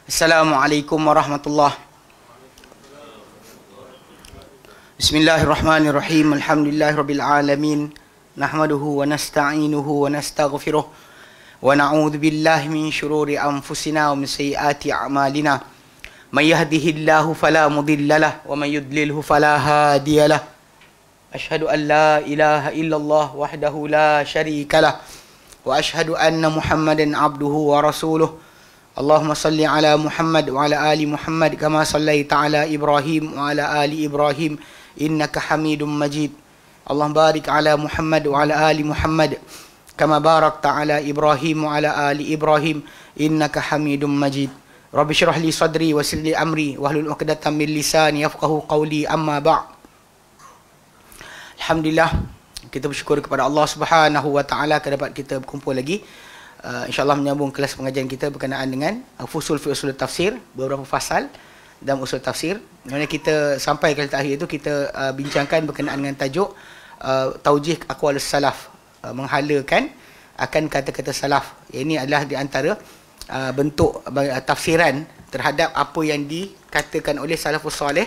Assalamualaikum warahmatullahi. Bismillahirrahmanirrahim. Alhamdulillahirabbil alamin. Nahmaduhu wa nasta'inuhu wa nastaghfiruh. Wa na'udzu billahi min shururi anfusina wa min sayyiati a'malina. May yahdihillahu fala mudilla lahu wa may yudlilhu fala hadiya lahu. Ashhadu an la ilaha illallah wahdahu la syarika lah wa ashhadu anna Muhammadan abduhu wa rasuluh. Allahumma salli ala Muhammad wa ala ali Muhammad kama sallaita ala Ibrahim wa ala ali Ibrahim innaka Hamidum Majid. Allahumma barik ala Muhammad wa ala ali Muhammad kama barakta ala Ibrahim wa ala ali Ibrahim innaka Hamidum Majid. Rabbi shrah li sadri wa yassir li amri wahlul 'uqdatam min lisani yafqahu qawli, amma ba'. Alhamdulillah, kita bersyukur kepada Allah Subhanahu wa taala kerana dapat kita berkumpul lagi. InsyaAllah menyambung kelas pengajian kita berkenaan dengan fusul fi usul tafsir, beberapa fasal dalam usul tafsir. Mana kita sampai kali terakhir itu kita bincangkan berkenaan dengan tajuk taujih aqwalus salaf, menghalakan akan kata-kata salaf. Ini adalah di antara bentuk tafsiran terhadap apa yang dikatakan oleh salafus soleh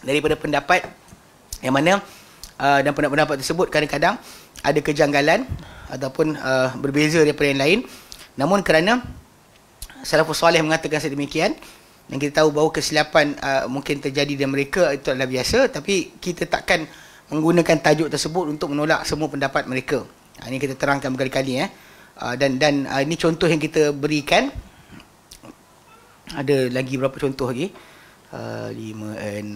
daripada pendapat yang mana dan pendapat tersebut kadang-kadang ada kejanggalan ataupun berbeza daripada yang lain. Namun kerana salafus soleh mengatakan sedemikian dan kita tahu bahawa kesilapan mungkin terjadi dan mereka itu adalah biasa, tapi kita takkan menggunakan tajuk tersebut untuk menolak semua pendapat mereka. Ini kita terangkan berkali-kali dan ini contoh yang kita berikan. Ada lagi berapa contoh lagi? 5, 6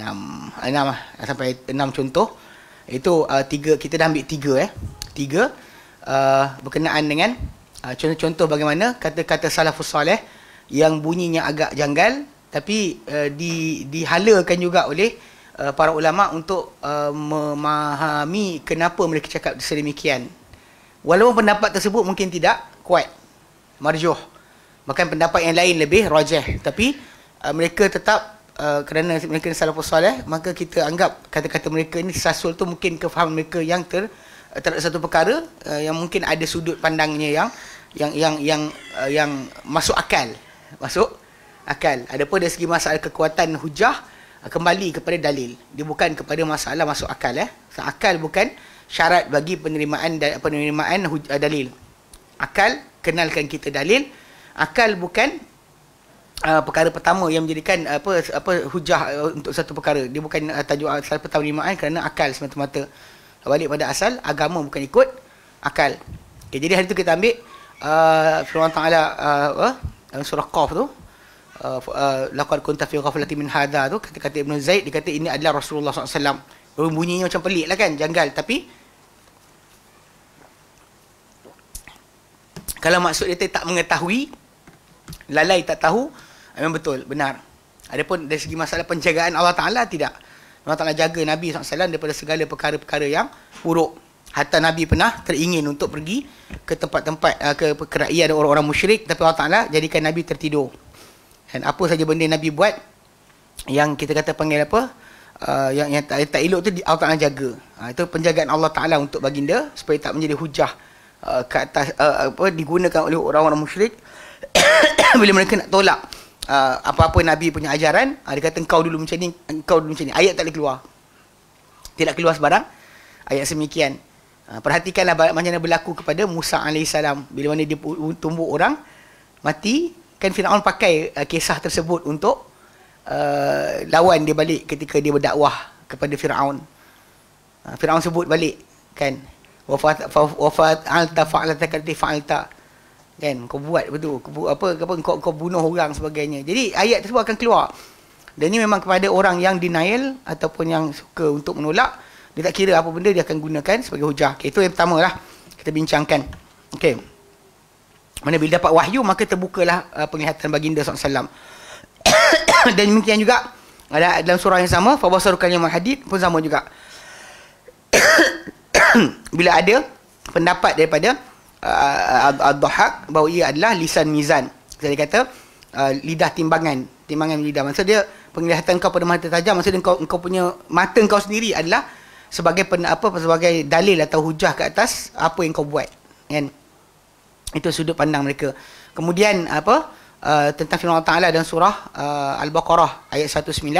sampai 6 contoh. Itu kita dah ambil 3 berkenaan dengan contoh-contoh bagaimana kata-kata salafus soleh yang bunyinya agak janggal, tapi dihalakan juga oleh para ulama untuk memahami kenapa mereka cakap sedemikian. Walaupun pendapat tersebut mungkin tidak kuat, marjuh, bahkan pendapat yang lain lebih rajih, tapi mereka tetap kerana mereka salafus soleh, maka kita anggap kata-kata mereka ini sasul tu mungkin kefahaman mereka yang terhadap satu perkara yang mungkin ada sudut pandangnya yang masuk akal. Adapun dari segi masalah kekuatan hujah, kembali kepada dalil. Dia bukan kepada masalah masuk akal. Akal bukan syarat bagi penerimaan dalil. Akal, kenalkan kita dalil. Akal bukan perkara pertama yang menjadikan hujah untuk satu perkara. Dia bukan tajuk asal penerimaan kerana akal semata-mata. Balik pada asal, agama bukan ikut akal. Okay, jadi hari itu kita ambil firman Ta'ala surah Qaf tu, laqad kunta fi ghaflatin min hadha tu, kata-kata Ibn Zaid, dia kata ini adalah Rasulullah SAW. Bunyinya macam pelik lah kan, janggal, tapi kalau maksud dia tak mengetahui, lalai tak tahu, memang betul, benar. Adapun dari segi masalah penjagaan Allah Ta'ala, tidak. Allah Ta'ala jaga Nabi SAW daripada segala perkara-perkara yang buruk. Hatta Nabi pernah teringin untuk pergi ke tempat-tempat, ke kerakyat orang-orang musyrik, tapi Allah Ta'ala jadikan Nabi tertidur. Dan apa saja benda Nabi buat, yang kita kata panggil apa, yang tak elok tu Allah Ta'ala jaga. Itu penjagaan Allah Ta'ala untuk baginda, supaya tak menjadi hujah ke atas, digunakan oleh orang-orang musyrik. Bila mereka nak tolak apa-apa Nabi punya ajaran, dia kata engkau dulu macam ni, ayat tak boleh keluar, tidak keluar sebarang ayat semikian. Perhatikanlah macam mana berlaku kepada Musa AS, bila mana dia tumbuk orang mati, kan Firaun pakai kisah tersebut untuk lawan dia balik ketika dia berdakwah kepada Firaun. Firaun sebut balik kan, wafa'alta fa'alta kati fa'alta, kan, kau buat betul, kau bunuh orang sebagainya. Jadi ayat tersebut akan keluar. Dan ini memang kepada orang yang denial ataupun yang suka untuk menolak, dia tak kira apa benda, dia akan gunakan sebagai hujah. Okay, itu yang pertama lah kita bincangkan. Okay, mana bila dapat wahyu, maka terbukalah penglihatan baginda SAW. Dan demikian juga ada dalam surah yang sama, fabasarukan yang hadid pun sama juga. Bila ada pendapat daripada Ad-Dhahhak bahawa ia adalah lisan mizan. Saya kata lidah timbangan lidah. Maksud dia penglihatan kau pada mata tajam, maksud dia engkau punya mata engkau sendiri adalah sebagai sebagai dalil atau hujah ke atas apa yang kau buat, kan. Itu sudut pandang mereka. Kemudian tentang firman Allah Taala dalam surah Al-Baqarah ayat 195.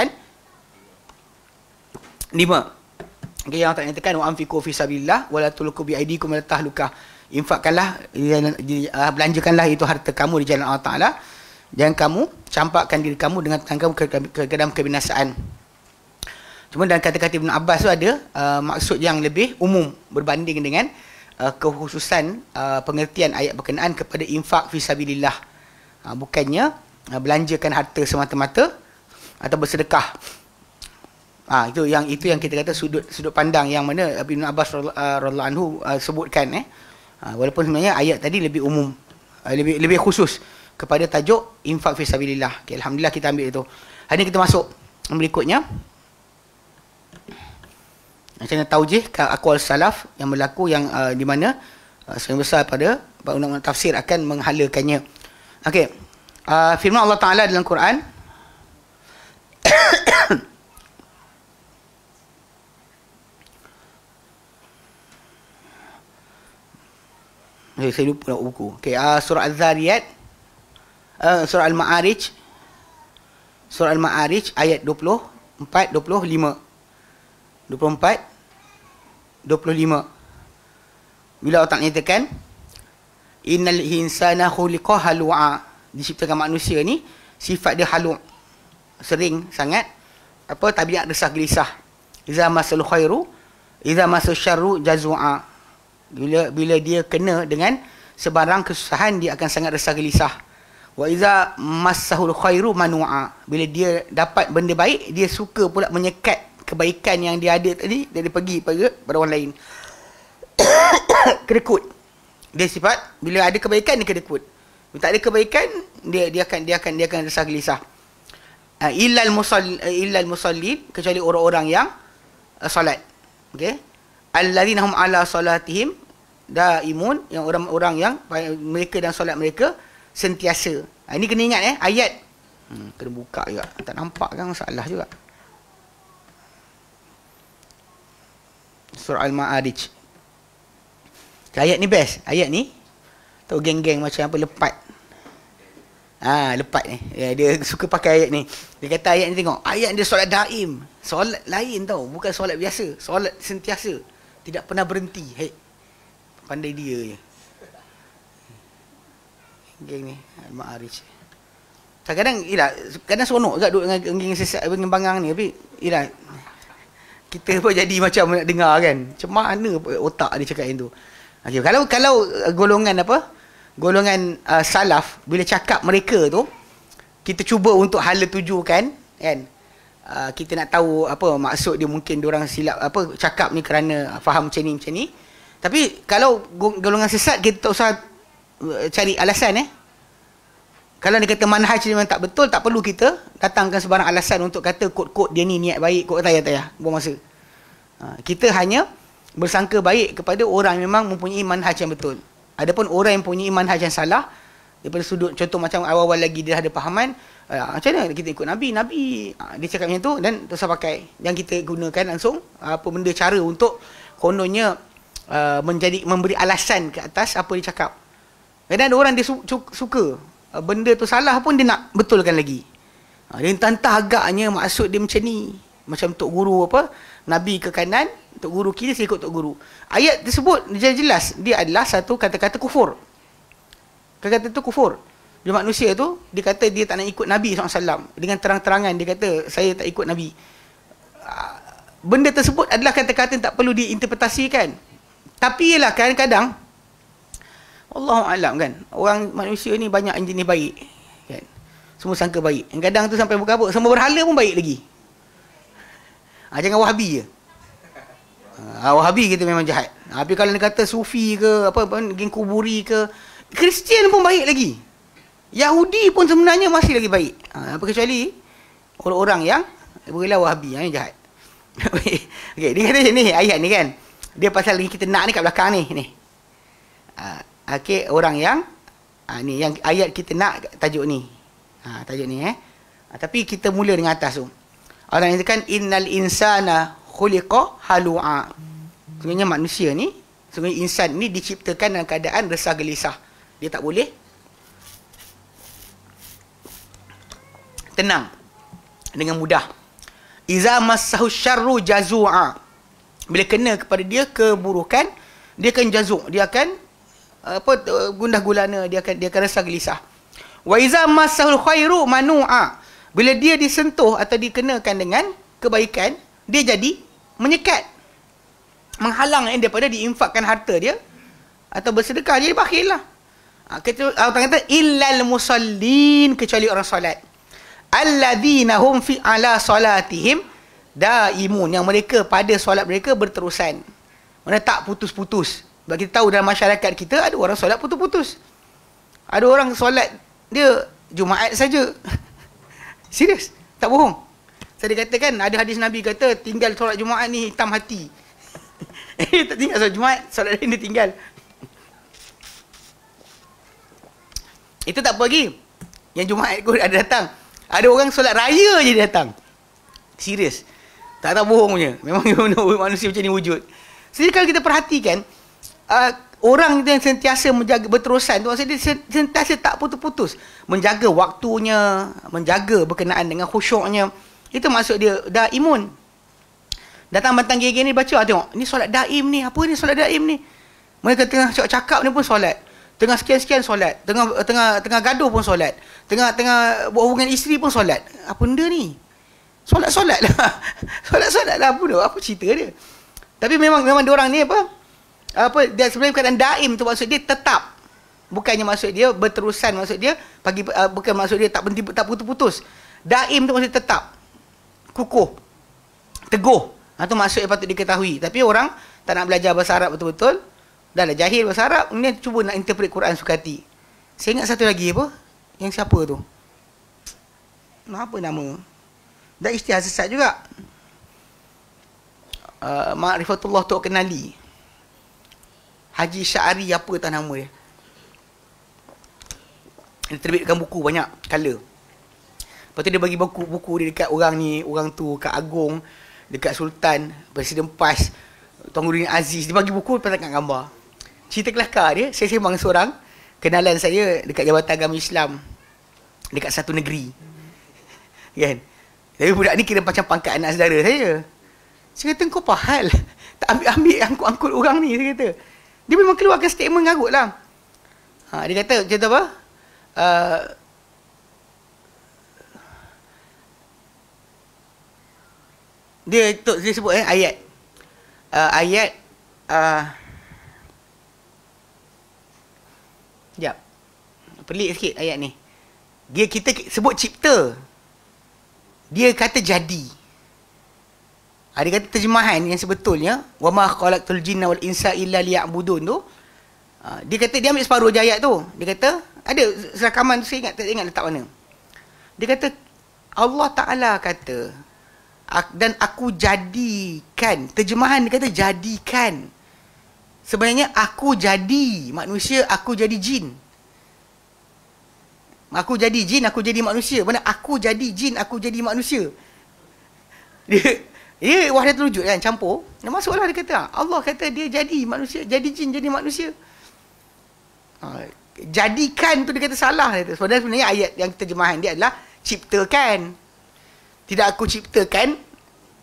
Okay, yang tak nyatakan wa anfiqu fi sabilillah wa la tulqu bi aydikum ila tahlukah. Infakkanlah, belanjakanlah itu harta kamu di jalan Allah Taala, jangan kamu campakkan diri kamu dengan tangan kamu ke dalam kebinasaan. Cuma dalam kata-kata Ibn Abbas tu ada maksud yang lebih umum berbanding dengan kekhususan pengertian ayat berkenaan kepada infak fi sabilillah. Bukannya belanjakan harta semata-mata atau bersedekah. Itu yang kita kata sudut pandang yang mana Ibn Abbas radhiyallahu anhu sebutkan. Walaupun sebenarnya ayat tadi lebih umum, lebih khusus kepada tajuk infak fi sabilillah. Okay, alhamdulillah kita ambil itu. Hari ini kita masuk berikutnya. Macam mana taujih aqwal salaf yang berlaku, yang di mana sebagian besar pada undang-undang tafsir akan menghalakannya. Okey. Firman Allah Taala dalam Quran saya lupa nak buku. Okey, surah Az-Zariyat, surah Al-Ma'arij. Surah Al-Ma'arij ayat 24 25. 24 25. Bila Allah nyatakan innal insana khuliqa halu'a, diciptakan manusia ni sifat dia halu', sering sangat tabiat resah gelisah. Iza masal khairu iza masal syarru jazua. Bila dia kena dengan sebarang kesusahan, dia akan sangat resah gelisah. Wa iza massahul khairu manu'a, bila dia dapat benda baik, dia suka pula menyekat kebaikan yang dia ada tadi, dia pergi pada orang lain. Kedekut. Dia sifat bila ada kebaikan dia kedekut. Bila tak ada kebaikan, dia akan resah gelisah. Illal musallin, kecuali orang-orang yang solat. Okey. Alladzina hum ala salatihim daimun, yang orang-orang yang mereka dan solat mereka sentiasa. Ini kena ingat ayat. Kena buka juga. Tak nampak kan, masalah juga. Surah Al-Ma'arij. Ayat ni best. Ayat ni tahu geng-geng macam apa, lepat. Lepat ni. Dia suka pakai ayat ni. Dia kata ayat ni, tengok. Ayat dia solat daim. Solat lain tau. Bukan solat biasa. Solat sentiasa. Tidak pernah berhenti. Hei. Pandai dia je. Geng ni. Al-Ma'arij. Kadang seronok juga duduk dengan geng sesat, dengan bangang ni. Tapi, kita pun jadi macam nak dengar kan. Macam mana otak dia cakap yang tu. Okay, kalau golongan golongan salaf, bila cakap mereka tu, kita cuba untuk hala tujukan kan. Kita nak tahu apa maksud dia, mungkin diorang silap cakap ni kerana faham macam ni. Tapi kalau golongan sesat, kita tak usah cari alasan. Kalau dia kata manhaj dia memang tak betul, tak perlu kita datangkan sebarang alasan untuk kata kod-kod dia ni niat baik, kod tayar, buang masa. Kita hanya bersangka baik kepada orang yang memang mempunyai manhaj yang betul. Adapun orang yang mempunyai manhaj yang salah, daripada sudut contoh macam awal-awal lagi dia ada pahaman, macam mana kita ikut Nabi, dia cakap macam tu dan tak usah pakai. Yang kita gunakan langsung apa benda cara untuk kononnya memberi alasan ke atas apa dia cakap. Kadang ada orang dia suka benda tu salah pun dia nak betulkan lagi. Dia entah agaknya maksud dia macam ni. Macam Tok Guru Nabi ke kanan, Tok Guru kiri, saya ikut Tok Guru. Ayat tersebut jelas dia adalah satu kata-kata kufur. Kata-kata tu kufur. Dia manusia tu, dia kata dia tak nak ikut Nabi SAW. Dengan terang-terangan dia kata saya tak ikut Nabi. Benda tersebut adalah kata-kata yang tak perlu diinterpretasikan. Tapi ialah kadang-kadang Allahu'alam kan, orang manusia ni banyak yang jenis baik kan? Semua sangka baik. Kadang tu sampai berkabut, semua berhala pun baik lagi. Jangan Wahabi je. Wahabi kita memang jahat. Tapi kalau dia kata Sufi ke, geng kuburi ke, Kristian pun baik lagi. Yahudi pun sebenarnya masih lagi baik. Apa kecuali orang-orang yang berilah Wahabi, yang jahat. Okay, dia kata ni ayat ni kan, dia pasal lagi kita nak ni kat belakang ni. Okay, orang yang ni yang ayat kita nak tajuk ni. Tajuk ni Tapi kita mula dengan atas tu. Allah nyatakan innal insana khuliqa halu'a. Sebenarnya manusia ni, sebenarnya insan ni diciptakan dalam keadaan resah gelisah. Dia tak boleh tenang dengan mudah. Iza massahu syarru jazu'a. Bila kena kepada dia keburukan, dia akan jazuk, dia akan gundah gulana, dia akan rasa gelisah. Wa iza massahul khairu manu'a. Bila dia disentuh atau dikenakan dengan kebaikan, dia jadi menyekat, menghalang daripada diinfakkan harta dia atau bersedekah, jadi bakhil lah. Allah kata illal musallin, kecuali orang solat. Alladzina hum fi ala salatihim daimun, yang mereka pada solat mereka berterusan. Mana tak putus-putus. Sebab kita tahu dalam masyarakat kita ada orang solat putus-putus. Ada orang solat dia Jumaat saja. Serius, tak bohong. Saya katakan ada hadis Nabi kata tinggal solat Jumaat ni hitam hati. Tak tinggal solat Jumaat, solat lain dia tinggal. Itu tak apa lagi. Yang Jumaat kot ada datang. Ada orang solat raya je dia datang. Serius. Tak bohong punya. Memang manusia macam ni wujud. Jadi kalau kita perhatikan, orang yang sentiasa menjaga berterusan tu, maksudnya dia sentiasa tak putus-putus menjaga waktunya, menjaga berkenaan dengan khusyuknya. Itu maksud dia daimun. Datang bantang gini-gini baca, tengok ni solat daim ni, apa ni solat daim ni. Mereka tengah cakap ni pun solat, tengah sekian-sekian solat, tengah gaduh pun solat, tengah berhubungan isteri pun solat. Apa benda ni? Solat-solat lah. Solat-solat lah, apa cerita dia. Tapi memang diorang ni dia sebenarnya keadaan daim tu maksud dia tetap. Bukannya maksud dia berterusan, maksud dia bukan maksud dia tak berhenti, tak putus-putus. Daim tu maksud tetap, kukuh, teguh. Itu maksud yang patut diketahui. Tapi orang tak nak belajar bahasa Arab betul-betul, dah lah jahil bahasa Arab, kemudian cuba nak interpret Quran suka hati. Saya ingat satu lagi apa? Yang siapa tu? Apa nama? Dah istilah sesat juga. Ma'rifatullah Tok Kenali. Haji Syari apa tak nama dia. Dia terbitkan buku banyak color. Lepas tu dia bagi buku dia dekat orang ni, orang tu, kat Agong, dekat Sultan, Presiden PAS, Tuan Guru Aziz. Dia bagi buku letak gambar. Cerita kelakar dia, saya sembang seorang kenalan saya dekat Jabatan Agama Islam dekat satu negeri. Kan? Tapi budak ni kira macam pangkat anak saudara saya. Saya kata, kau apa hal? Tak ambil angkut-angkut orang ni, saya kata. Dia memang keluarkan statement ngagut lah. Dia kata, macam tu apa? Dia sebut ayat. Sekejap. Pelik sikit ayat ni. Kita sebut cipta. Dia kata jadi. Dia kata terjemahan yang sebetulnya, wa ma khalaqtul jinna wal insa illa liya'budun tu. Dia kata dia ambil separuh je ayat tu. Dia kata ada rakaman tu, saya tak ingat letak mana. Dia kata Allah Taala kata dan aku jadikan. Terjemahan dia kata jadikan. Sebenarnya aku jadi manusia, aku jadi jin. Aku jadi jin, aku jadi manusia. Mana aku jadi jin, aku jadi manusia. Dia wahdatul wujud kan, campur. Dia masuklah dia kata. Allah kata dia jadi manusia, jadi jin, jadi manusia. Jadikan tu dia kata salah. Sebenarnya ayat yang terjemahan dia adalah ciptakan. Tidak aku ciptakan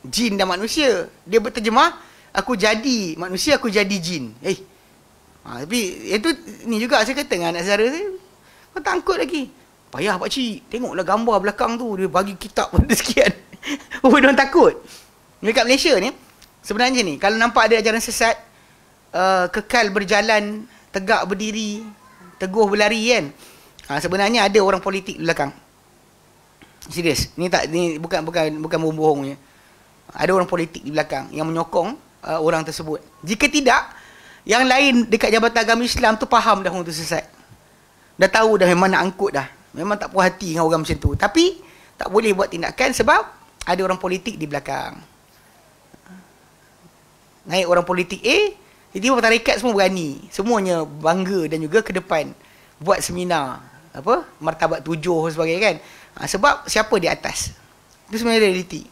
jin dan manusia. Dia berterjemah aku jadi manusia, aku jadi jin. Tapi itu ni juga saya kata dengan anak saudara saya. Kau tangkut lagi. Payah pakcik. Tengoklah gambar belakang tu. Dia bagi kitab pada sekian. Dia takut. Dekat Malaysia ni, sebenarnya ni, kalau nampak ada ajaran sesat, kekal berjalan, tegak berdiri, teguh berlari kan. Sebenarnya ada orang politik di belakang. Serius. Ni bukan bohong-bohongnya. Ada orang politik di belakang yang menyokong orang tersebut. Jika tidak, yang lain dekat Jabatan Agama Islam tu faham dah orang tu sesat. Dah tahu dah, memang nak angkut dah. Memang tak puas hati dengan orang macam tu. Tapi tak boleh buat tindakan sebab ada orang politik di belakang. Naik orang politik A, tiba-tiba tarikat semua berani. Semuanya bangga dan juga ke depan buat seminar martabat 7 dan sebagainya kan. Sebab siapa di atas. Itu sebenarnya realiti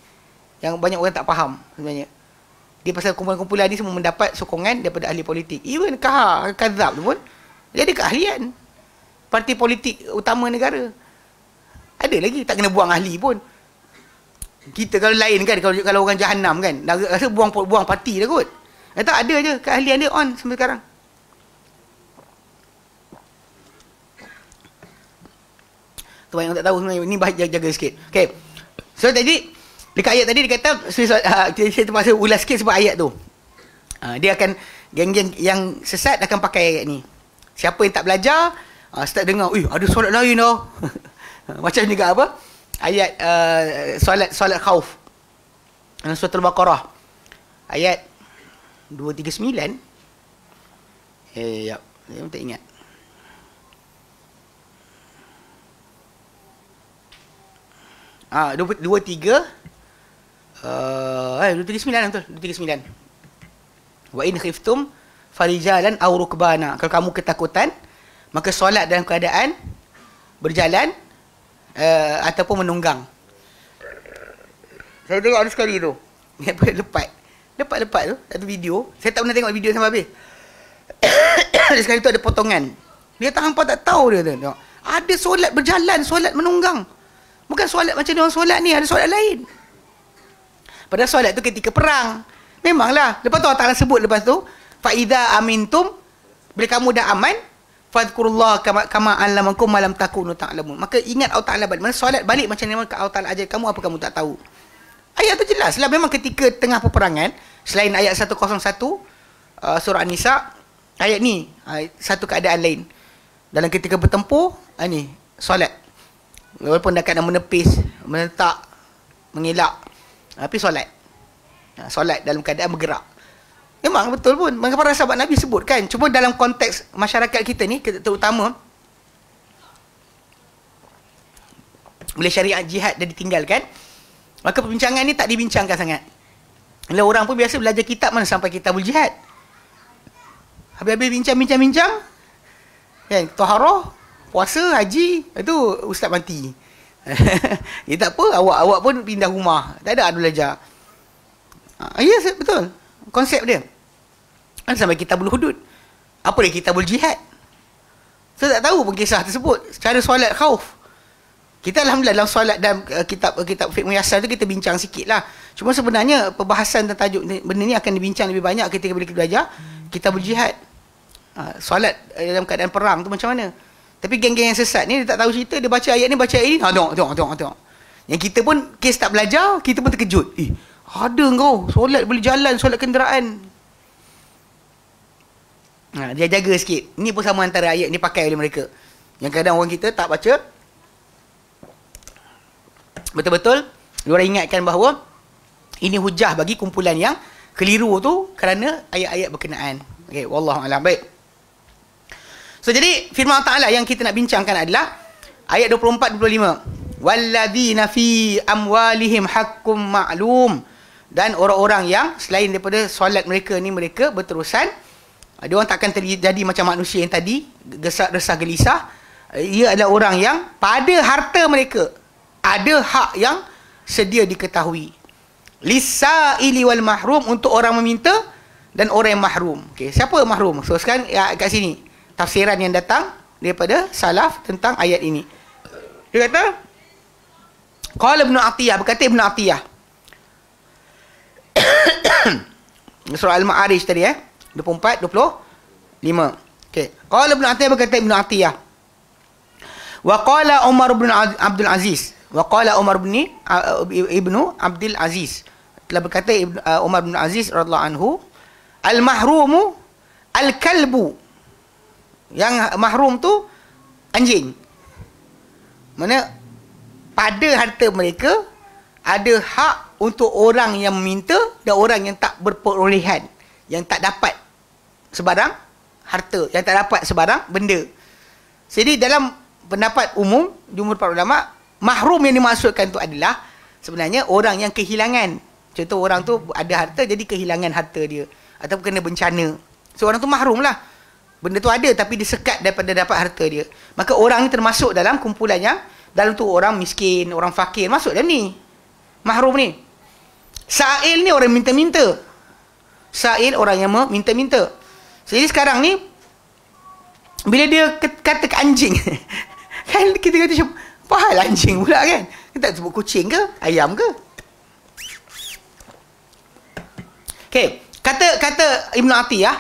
yang banyak orang tak faham sebenarnya. Dia pasal kumpulan-kumpulan ni semua mendapat sokongan daripada ahli politik. Even Kazab tu pun dia ada keahlian. Parti politik utama negara. Ada lagi tak kena buang ahli pun. Kita kalau lain kan, kalau orang jahanam kan, rasa buang parti dah kot. Tak ada je keahlian dia on sampai sekarang. Tu banyak orang tak tahu sebenarnya. Ni bahaya, jaga sikit. Okay. So tadi dekat ayat tadi dia kata, saya terpaksa ulas sikit sebab ayat tu. Dia akan, geng-geng yang sesat akan pakai ayat ni. Siapa yang tak belajar, start dengar, ada solat lain tau. Macam juga apa? Ayat solat khauf. Dalam surah Al-Baqarah. Ayat 239. Ya, saya tak ingat. Ah, 23 239 betul, 239. Wa in khiftum farijalan aw rukbana. Kalau kamu ketakutan, maka solat dalam keadaan berjalan ataupun menunggang. Saya tengok ada sekali tu. Lepas tu satu video. Saya tak pernah tengok video sampai habis. Sekali tu ada potongan. Dia tak hampa tak tahu dia tu. Tengok. Ada solat berjalan, solat menunggang. Bukan solat macam dia orang solat ni, ada solat lain. Padahal solat tu ketika perang. Memanglah. Lepas tu Allah Ta'ala sebut lepas tu, fa idza amintum, bila kamu dah aman, fadhkurullah kama allamakum ma lam takunu ta'lamun. Maka ingat Allah Ta'ala balik. Mana solat balik macam mana Allah Ta'ala ajar kamu, apa kamu tak tahu. Ayat tu jelas lah. Memang ketika tengah peperangan, selain ayat 101 surah An-Nisa, ayat ni satu keadaan lain. Dalam ketika bertempur, ni solat. Walaupun dah kadang menepis, menentak, mengelak, tapi solat. Solat dalam keadaan bergerak. Memang betul pun. Maka para sahabat Nabi sebut kan. Cuma dalam konteks masyarakat kita ni, terutama bila syariat jihad dah ditinggalkan, maka perbincangan ni tak dibincangkan sangat. Bila orang pun biasa belajar kitab, mana sampai kitabul jihad. Habis-habis bincang-bincang kan, taharah, puasa, haji, itu ustaz mati. Tak apa, awak pun pindah rumah. Tak ada belajar. Ya, betul. Konsep dia. Sampai kitabul hudud. Apa dia kitabul jihad? Saya tak tahu pun kisah tersebut. Secara solat khauf. Kita alhamdulillah dalam solat dan kitab fiqh muyassar tu kita bincang sikit lah. Cuma sebenarnya perbahasan tentang tajuk benda ni akan dibincang lebih banyak ketika bila kita belajar kitabul jihad. Solat dalam keadaan perang tu macam mana? Tapi geng-geng yang sesat ni, dia tak tahu cerita, dia baca ayat ni, tengok. Yang kita pun, kes tak belajar, kita pun terkejut. Ada kau, solat boleh jalan, solat kenderaan. Dia jaga sikit. Ini pun sama antara ayat ni pakai oleh mereka. Yang kadang orang kita tak baca. Betul-betul, diorang ingatkan bahawa ini hujah bagi kumpulan yang keliru tu kerana ayat-ayat berkenaan. Okay, wallahualam. Baik. So jadi firman Allah Ta'ala yang kita nak bincangkan adalah ayat 24-25. Walladzina fi amwalihim haqqum ma'lum. Dan orang-orang yang selain daripada solat mereka ni, mereka berterusan, dia orang takkan terjadi macam manusia yang tadi, resah gelisah. Ia adalah orang yang pada harta mereka ada hak yang sedia diketahui. Lisaili wal mahrum, untuk orang meminta dan orang yang mahrum. Okey, siapa mahrum? So sekarang kat sini tafsiran yang datang daripada salaf tentang ayat ini. Dia kata, qala Ibnu Atiyah, berkata Ibnu Atiyah. Surah Al-Ma'arij tadi 24 25. Okey. Qala Ibnu Atiyah, berkata Ibnu Atiyah. Wa qala Umar bin Abdul Aziz. Wa qala Umar bin Ibnu Abdul Aziz. Telah berkata Umar bin Aziz radhiyallahu anhu, al-mahrumu al-kalbu. Yang mahrum tu anjing. Mana pada harta mereka ada hak untuk orang yang meminta dan orang yang tak berperolehan, yang tak dapat sebarang harta, yang tak dapat sebarang benda. Jadi dalam pendapat umum jumhur para ulama, mahrum yang dimaksudkan tu adalah sebenarnya orang yang kehilangan. Contoh orang tu ada harta, jadi kehilangan harta dia ataupun kena bencana. So orang tu mahrum lah. Benda tu ada tapi disekat daripada dapat harta dia. Maka orang ni termasuk dalam kumpulan yang dalam tu orang miskin, orang fakir, masuk dalam ni. Mahrum ni. Sa'il ni orang minta-minta. Sa'il, orang yang meminta-minta. Jadi sekarang ni, bila dia kata ke anjing, kan kita kata macam, apa hal anjing pula kan? Kita tak sebut kucing ke? Ayam ke? Okay. Kata Ibn Atiyah,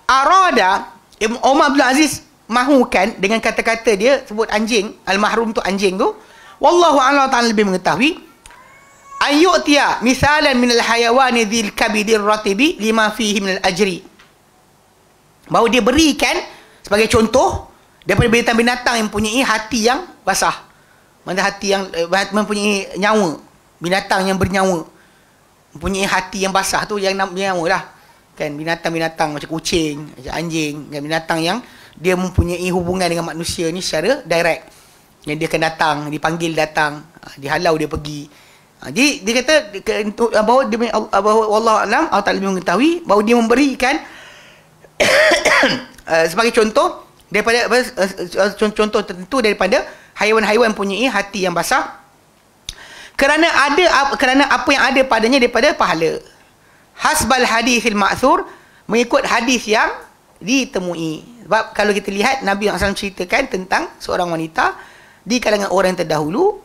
arada, Umar bin Aziz mahukan dengan kata-kata dia sebut anjing, al-mahrum tu anjing tu, wallahu a'lam ta'ala lebih mengetahui, ayyu'tiya misalan minal hayawani dhil kabidir ratibi lima fihi minal ajri. Bahawa dia berikan sebagai contoh daripada binatang-binatang yang mempunyai hati yang basah. Mana hati yang mempunyai nyawa, binatang yang bernyawa, mempunyai hati yang basah tu yang nyawa lah. Kan binatang-binatang macam kucing, macam anjing, kan binatang yang dia mempunyai hubungan dengan manusia ni secara direct. Yang dia akan datang, dipanggil datang, dihalau dia pergi. Jadi dia kata bahawa Allah alam, Allah Taala lebih mengetahui, bahawa dia memberikan sebagai contoh daripada contoh tertentu daripada haiwan-haiwan mempunyai hati yang basah, kerana apa yang ada padanya daripada pahala. Hasbal hadithil ma'thur, mengikut hadis yang ditemui. Sebab kalau kita lihat Nabi SAW ceritakan tentang seorang wanita di kalangan orang yang terdahulu.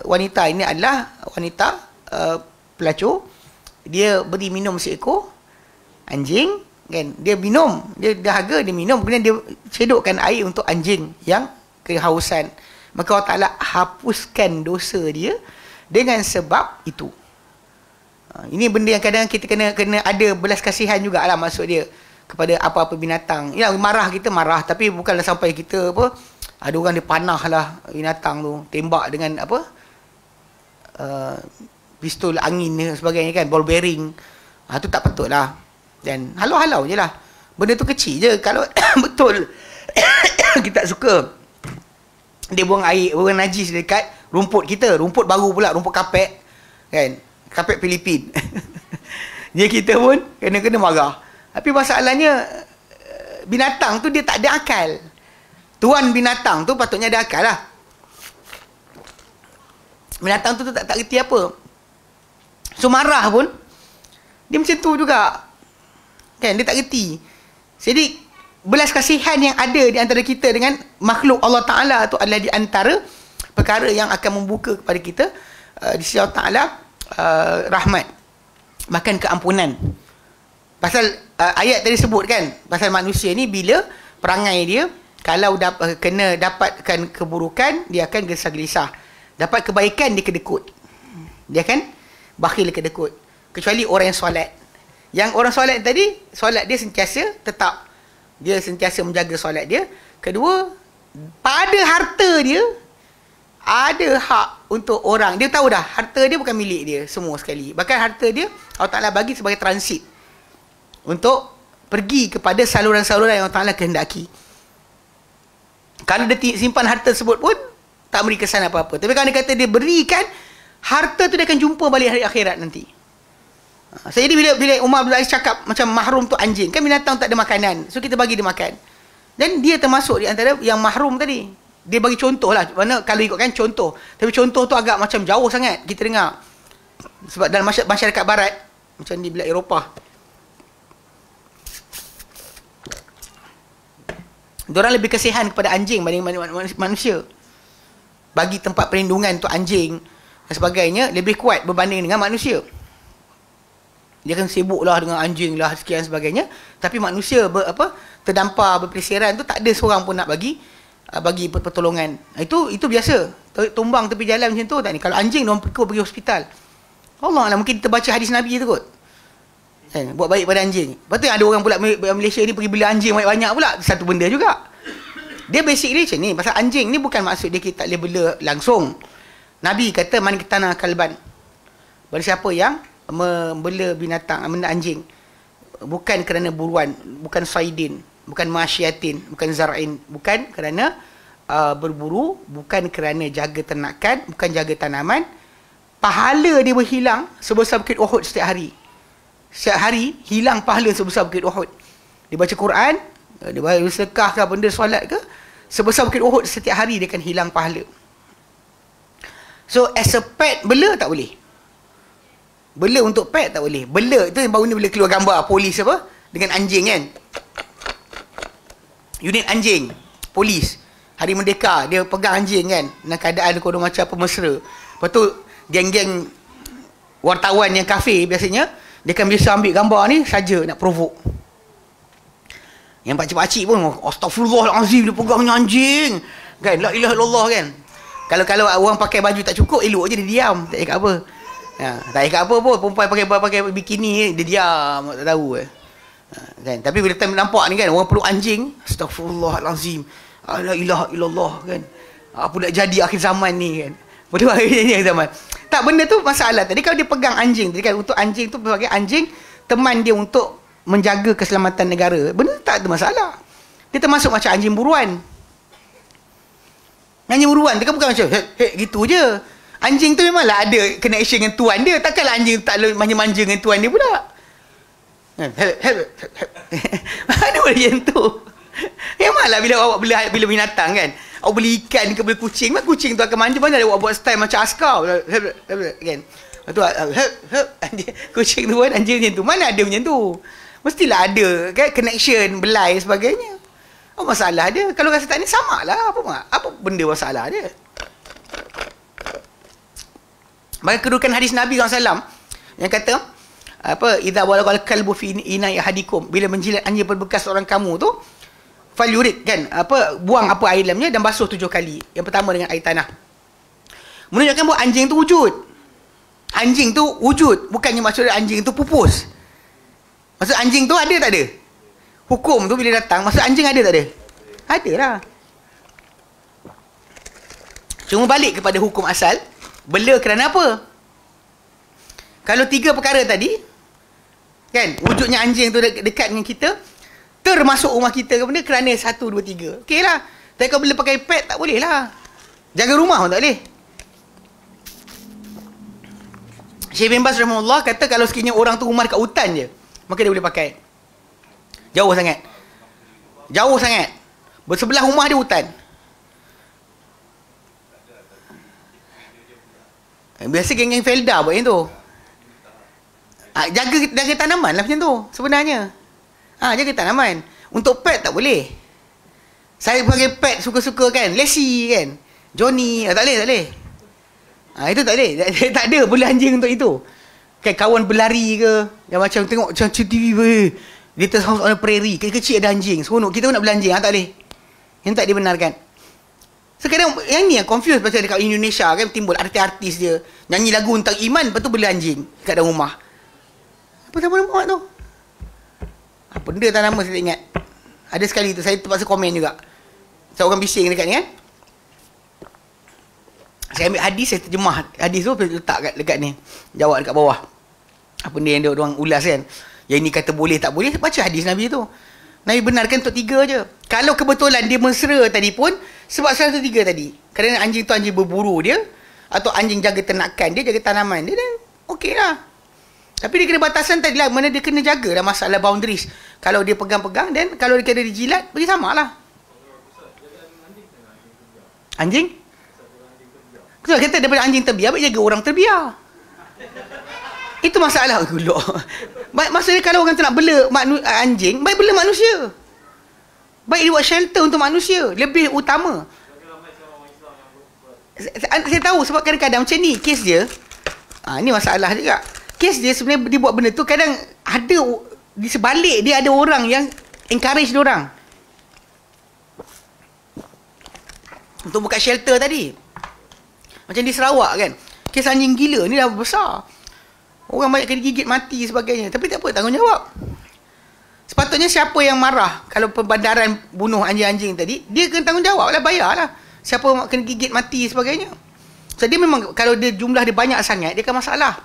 Wanita ini adalah wanita pelacur. Dia beri minum seekor anjing, kan? Dia minum, dia dahaga, dia minum, kemudian dia cedokkan air untuk anjing yang kehausan. Maka Allah Ta'ala hapuskan dosa dia dengan sebab itu. Ini benda yang kadang kita kena ada belas kasihan jugalah, maksud dia kepada apa-apa binatang. Ya, marah kita marah, tapi bukanlah sampai kita apa, ada orang dia panah lah binatang tu, tembak dengan apa, pistol angin dan sebagainya kan, ball bearing. Tu tak patut lah. Dan halau-halau je lah. Benda tu kecil je. Kalau betul kita tak suka dia buang air, buang najis dekat rumput kita, rumput baru pula, rumput kapet kan, kapet Filipin. Dia kita pun kena marah. Tapi masalahnya binatang tu dia tak ada akal. Tuan binatang tu patutnya ada akal lah. Binatang tu tak reti apa. So marah pun dia macam tu juga. Kan, dia tak reti. Jadi belas kasihan yang ada di antara kita dengan makhluk Allah Ta'ala tu adalah di antara perkara yang akan membuka kepada kita di sisi Allah Ta'ala rahmat, bahkan keampunan. Pasal ayat tadi sebut kan, pasal manusia ni bila perangai dia, kalau kena dapatkan keburukan, dia akan gelisah-gelisah. Dapat kebaikan, dia kedekut. Dia akan bakhil, kedekut. Kecuali orang yang solat. Yang orang solat tadi, solat dia sentiasa tetap. Dia sentiasa menjaga solat dia. Kedua, pada harta dia, ada hak untuk orang. Dia tahu dah, harta dia bukan milik dia semua sekali. Bahkan harta dia, Allah Ta'ala bagi sebagai transit untuk pergi kepada saluran-saluran yang Allah Ta'ala kehendaki. Kalau dia simpan harta tersebut pun, tak beri kesan apa-apa. Tapi kalau dia kata dia berikan, harta tu dia akan jumpa balik hari akhirat nanti. Jadi bila Umar bin Aziz cakap macam mahrum tu anjing, kan binatang tak ada makanan, so kita bagi dia makan. Dan dia termasuk di antara yang mahrum tadi. Dia bagi contoh lah, mana kalau ikutkan contoh. Tapi contoh tu agak macam jauh sangat kita dengar. Sebab dalam masyarakat barat, macam di belah Eropah, diorang lebih kasihan kepada anjing berbanding manusia. Bagi tempat perlindungan untuk anjing dan sebagainya lebih kuat berbanding dengan manusia. Dia kan sibuk lah dengan anjing lah sekian sebagainya. Tapi manusia terdampar berpelesiran tu tak ada seorang pun nak bagi pertolongan. Itu biasa. Tumbang tepi jalan macam tu tak ni. Kalau anjing diorang pergi hospital. Allah lah, mungkin kita baca hadis Nabi tu kot. Kan, buat baik pada anjing. Lepas tu ada orang pula Malaysia ni pergi beli anjing banyak-banyak pula. Satu benda juga. Dia basically macam ni. Pasal anjing ni bukan maksud dia kita tak boleh bela langsung. Nabi kata man kitana kalban. Barang siapa yang membela binatang, benda anjing, bukan kerana buruan, bukan saidin, bukan masyiatin, bukan zar'in, bukan kerana berburu, bukan kerana jaga ternakan, bukan jaga tanaman, pahala dia berhilang sebesar bukit Uhud setiap hari. Setiap hari hilang pahala sebesar bukit Uhud. Dia baca Quran, dia bersedekah ke benda solat ke, sebesar bukit Uhud setiap hari dia akan hilang pahala. So as a pet, bela tak boleh. Bela untuk pet tak boleh. Bela tu yang baru ni boleh keluar gambar polis apa? Dengan anjing kan. Unit anjing. Polis. Hari Merdeka. Dia pegang anjing kan. Dalam keadaan kodong macam apa mesra. Lepas tu geng-geng wartawan yang kafe biasanya. Dia kan biasa ambil gambar ni saja nak provoke. Yang pakcik-pakcik pun. Astagfirullahalazim. Dia pegangnya anjing. Kan. La ilaha illallah kan. Kalau orang pakai baju tak cukup, elok je dia diam. Tak cakap apa. Tak cakap apa pun. Perempuan pakai bikini, dia diam. Tak tahu kan. Tapi bila time nampak ni kan, orang peluk anjing. Astagfirullahalazim. La ilaha illallah kan. Apa nak jadi akhir zaman ni kan. Betul akhir zaman. Tak, benda tu masalah. Tadi kalau dia pegang anjing, tadi kan untuk anjing tu sebagai anjing, teman dia untuk menjaga keselamatan negara. Benda tak ada masalah. Dia termasuk macam anjing buruan. Anjing buruan tu kan bukan macam gitu je. Anjing tu memanglah ada connection dengan tuan dia. Takkanlah anjing tak manja-manja dengan tuan dia pula. Mana boleh macam tu? Memanglah bila awak bila binatang kan, awak beli ikan ke beli kucing, kucing tu akan manja. Mana awak buat style macam askar kan. Tu kucing tu kan anjing macam tu. Mana ada macam tu? Mestilah ada kan connection, belai sebagainya. Apa masalah dia? Kalau rasa tak ni samalah. Apa benda masalah dia? Bagi kedudukan hadis Nabi SAW yang kata apa, idza walaqal kalbu fi ina'i ahadikum, bila menjilat anjing berbekas orang kamu tu, falyurid kan, apa, buang apa air dalamnya dan basuh 7 kali. Yang pertama dengan air tanah. Menunjukkan bahawa anjing tu wujud. Anjing tu wujud, bukannya maksud anjing tu pupus. Maksud anjing tu ada tak ada? Hukum tu bila datang, maksud anjing ada tak ada? Ada lah. Cuma balik kepada hukum asal, bela kerana apa? Kalau 3 perkara tadi, kan, wujudnya anjing tu dekat dengan kita, termasuk rumah kita ke benda, kerana 1, 2, 3. Okey lah. Tapi kalau bela pakai pet, tak boleh lah. Jaga rumah pun tak boleh. Syekh bin Baz rahimahullah kata kalau sekiranya orang tu rumah dekat hutan je, maka dia boleh pakai. Jauh sangat. Jauh sangat. Bersebelah rumah dia hutan. Biasa geng-geng Felda buat yang tu. Jaga tanaman lah macam tu sebenarnya. Jaga tanaman. Untuk pet tak boleh. Saya pakai pet suka-suka kan. Lassie kan. Johnny. Tak boleh. Itu tak boleh. Tak ada boleh anjing untuk itu. Kan kawan berlari ke. Yang macam tengok macam TV Little House on the Prairie. Kecil-kecil ada anjing. Seronok. Kita pun nak bela anjing. Tak boleh. Yang tak dibenarkan. Sekarang yang ni yang confused pasal dekat Indonesia kan timbul artis-artis dia. Nyanyi lagu tentang iman. Lepas tu bela anjing. Kat dalam rumah. Apa nama tu? Apa benda tak nama saya tak ingat. Ada sekali tu. Saya terpaksa komen juga. Saya orang bising dekat ni kan. Saya ambil hadis. Saya terjemah hadis tu. Saya letak dekat ni. Jawab dekat bawah. Apa benda yang dia orang ulas kan. Yang ini kata boleh tak boleh, baca hadis Nabi tu. Nabi benarkan untuk 3 je. Kalau kebetulan dia mesra tadi pun, sebab salah 3 tadi. Kerana anjing tu anjing berburu dia, atau anjing jaga ternakan dia, jaga tanaman dia, dan okey lah. Tapi dia kena batasan tadi lah, mana dia kena jaga lah masalah boundaries. Kalau dia pegang-pegang, dan kalau dia kena dijilat, bagi sama lah. Anjing? Betul, kata daripada anjing terbiar, baik jaga orang terbiar. Itu masalah gulok. Maksudnya kalau orang tu nak bela anjing, baik bela manusia. Baik dia buat shelter untuk manusia. Lebih utama. Saya tahu sebab kadang-kadang macam ni kes dia. Ni masalah juga. Kes dia sebenarnya dia buat benda tu kadang ada di sebalik dia ada orang yang encourage dia orang. Untuk buka shelter tadi. Macam di Sarawak kan. Kes anjing gila ni dah besar. Orang banyak kena gigit mati sebagainya. Tapi tak apa, tanggungjawab. Sepatutnya siapa yang marah kalau perbandaran bunuh anjing-anjing tadi, dia kena tanggungjawab lah, bayar lah. Siapa kena gigit mati sebagainya. So dia memang, kalau dia jumlah dia banyak sangat, dia akan masalah.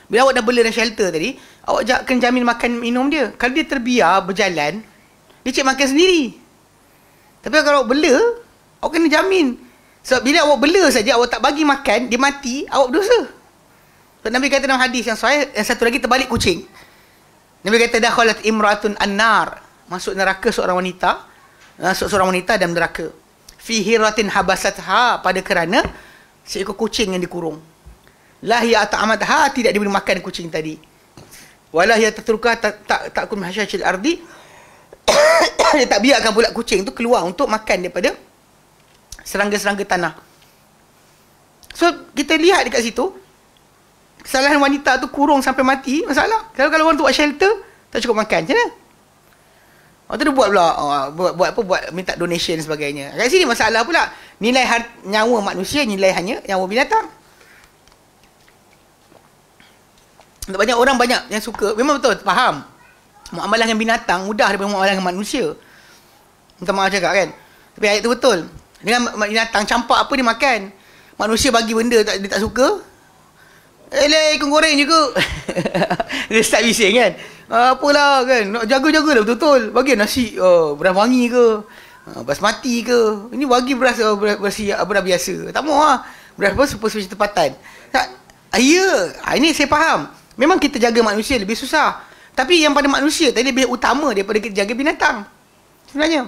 Bila awak dah bela dan shelter tadi, awak kena jamin makan minum dia. Kalau dia terbiar berjalan, dia cek makan sendiri. Tapi kalau awak bela, awak kena jamin. Sebab bila awak bela saja, awak tak bagi makan, dia mati, awak berdosa. So, Nabi kata dalam hadis yang sahih, yang satu lagi terbalik kucing. Nabi kata dakhalat imratun an-nar, masuk neraka seorang wanita, seorang wanita dalam neraka. Fi hiratin habasatha, pada kerana seekor kucing yang dikurung. La hiya at'amatha, tidak diberi makan kucing tadi. Wala hiya tatruka ta'kul min hasyashil ardi. Dia tak biarkan pula kucing tu keluar untuk makan daripada serangga-serangga tanah. So kita lihat dekat situ, kesalahan wanita tu kurung sampai mati, masalah. Kalau orang tu buat shelter, tak cukup makan, macam mana? Orang tu dia buat pula, buat minta donation sebagainya. Kat sini masalah pula, nilai nyawa manusia, nilai hanya nyawa binatang. Banyak orang yang suka, memang betul, faham. Muamalah dengan binatang mudah daripada muamalah dengan manusia. Minta maaf cakap kan. Tapi ayat tu betul. Dengan binatang campak apa dia makan. Manusia bagi benda dia tak suka. Ikan goreng juga. Dia start bising kan. Apalah kan. Nak jaga-jaga dah betul-betul. Bagi nasi beras wangi ke. Basmati ke. Ini bagi beras biasa. Tak mahu lah. Beras apa spesial tempatan. Ya. Ini saya faham. Memang kita jaga manusia lebih susah. Tapi yang pada manusia tadi lebih utama daripada kita jaga binatang. Sebenarnya.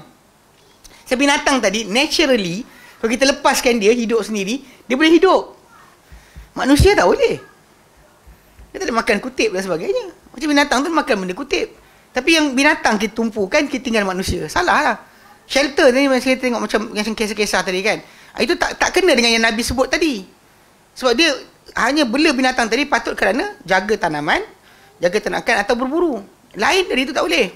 Sebab binatang tadi, naturally, kalau kita lepaskan dia hidup sendiri, dia boleh hidup. Manusia tak boleh. Dia tak boleh makan kutip dan sebagainya. Macam binatang tu makan benda kutip. Tapi yang binatang kita tumpukan, kita tinggal manusia. Salah lah. Shelter tadi, saya tengok macam kisah-kisah tadi kan. Itu tak kena dengan yang Nabi sebut tadi. Sebab dia hanya bela binatang tadi patut kerana jaga tanaman, jaga ternakan atau berburu. Lain dari itu tak boleh.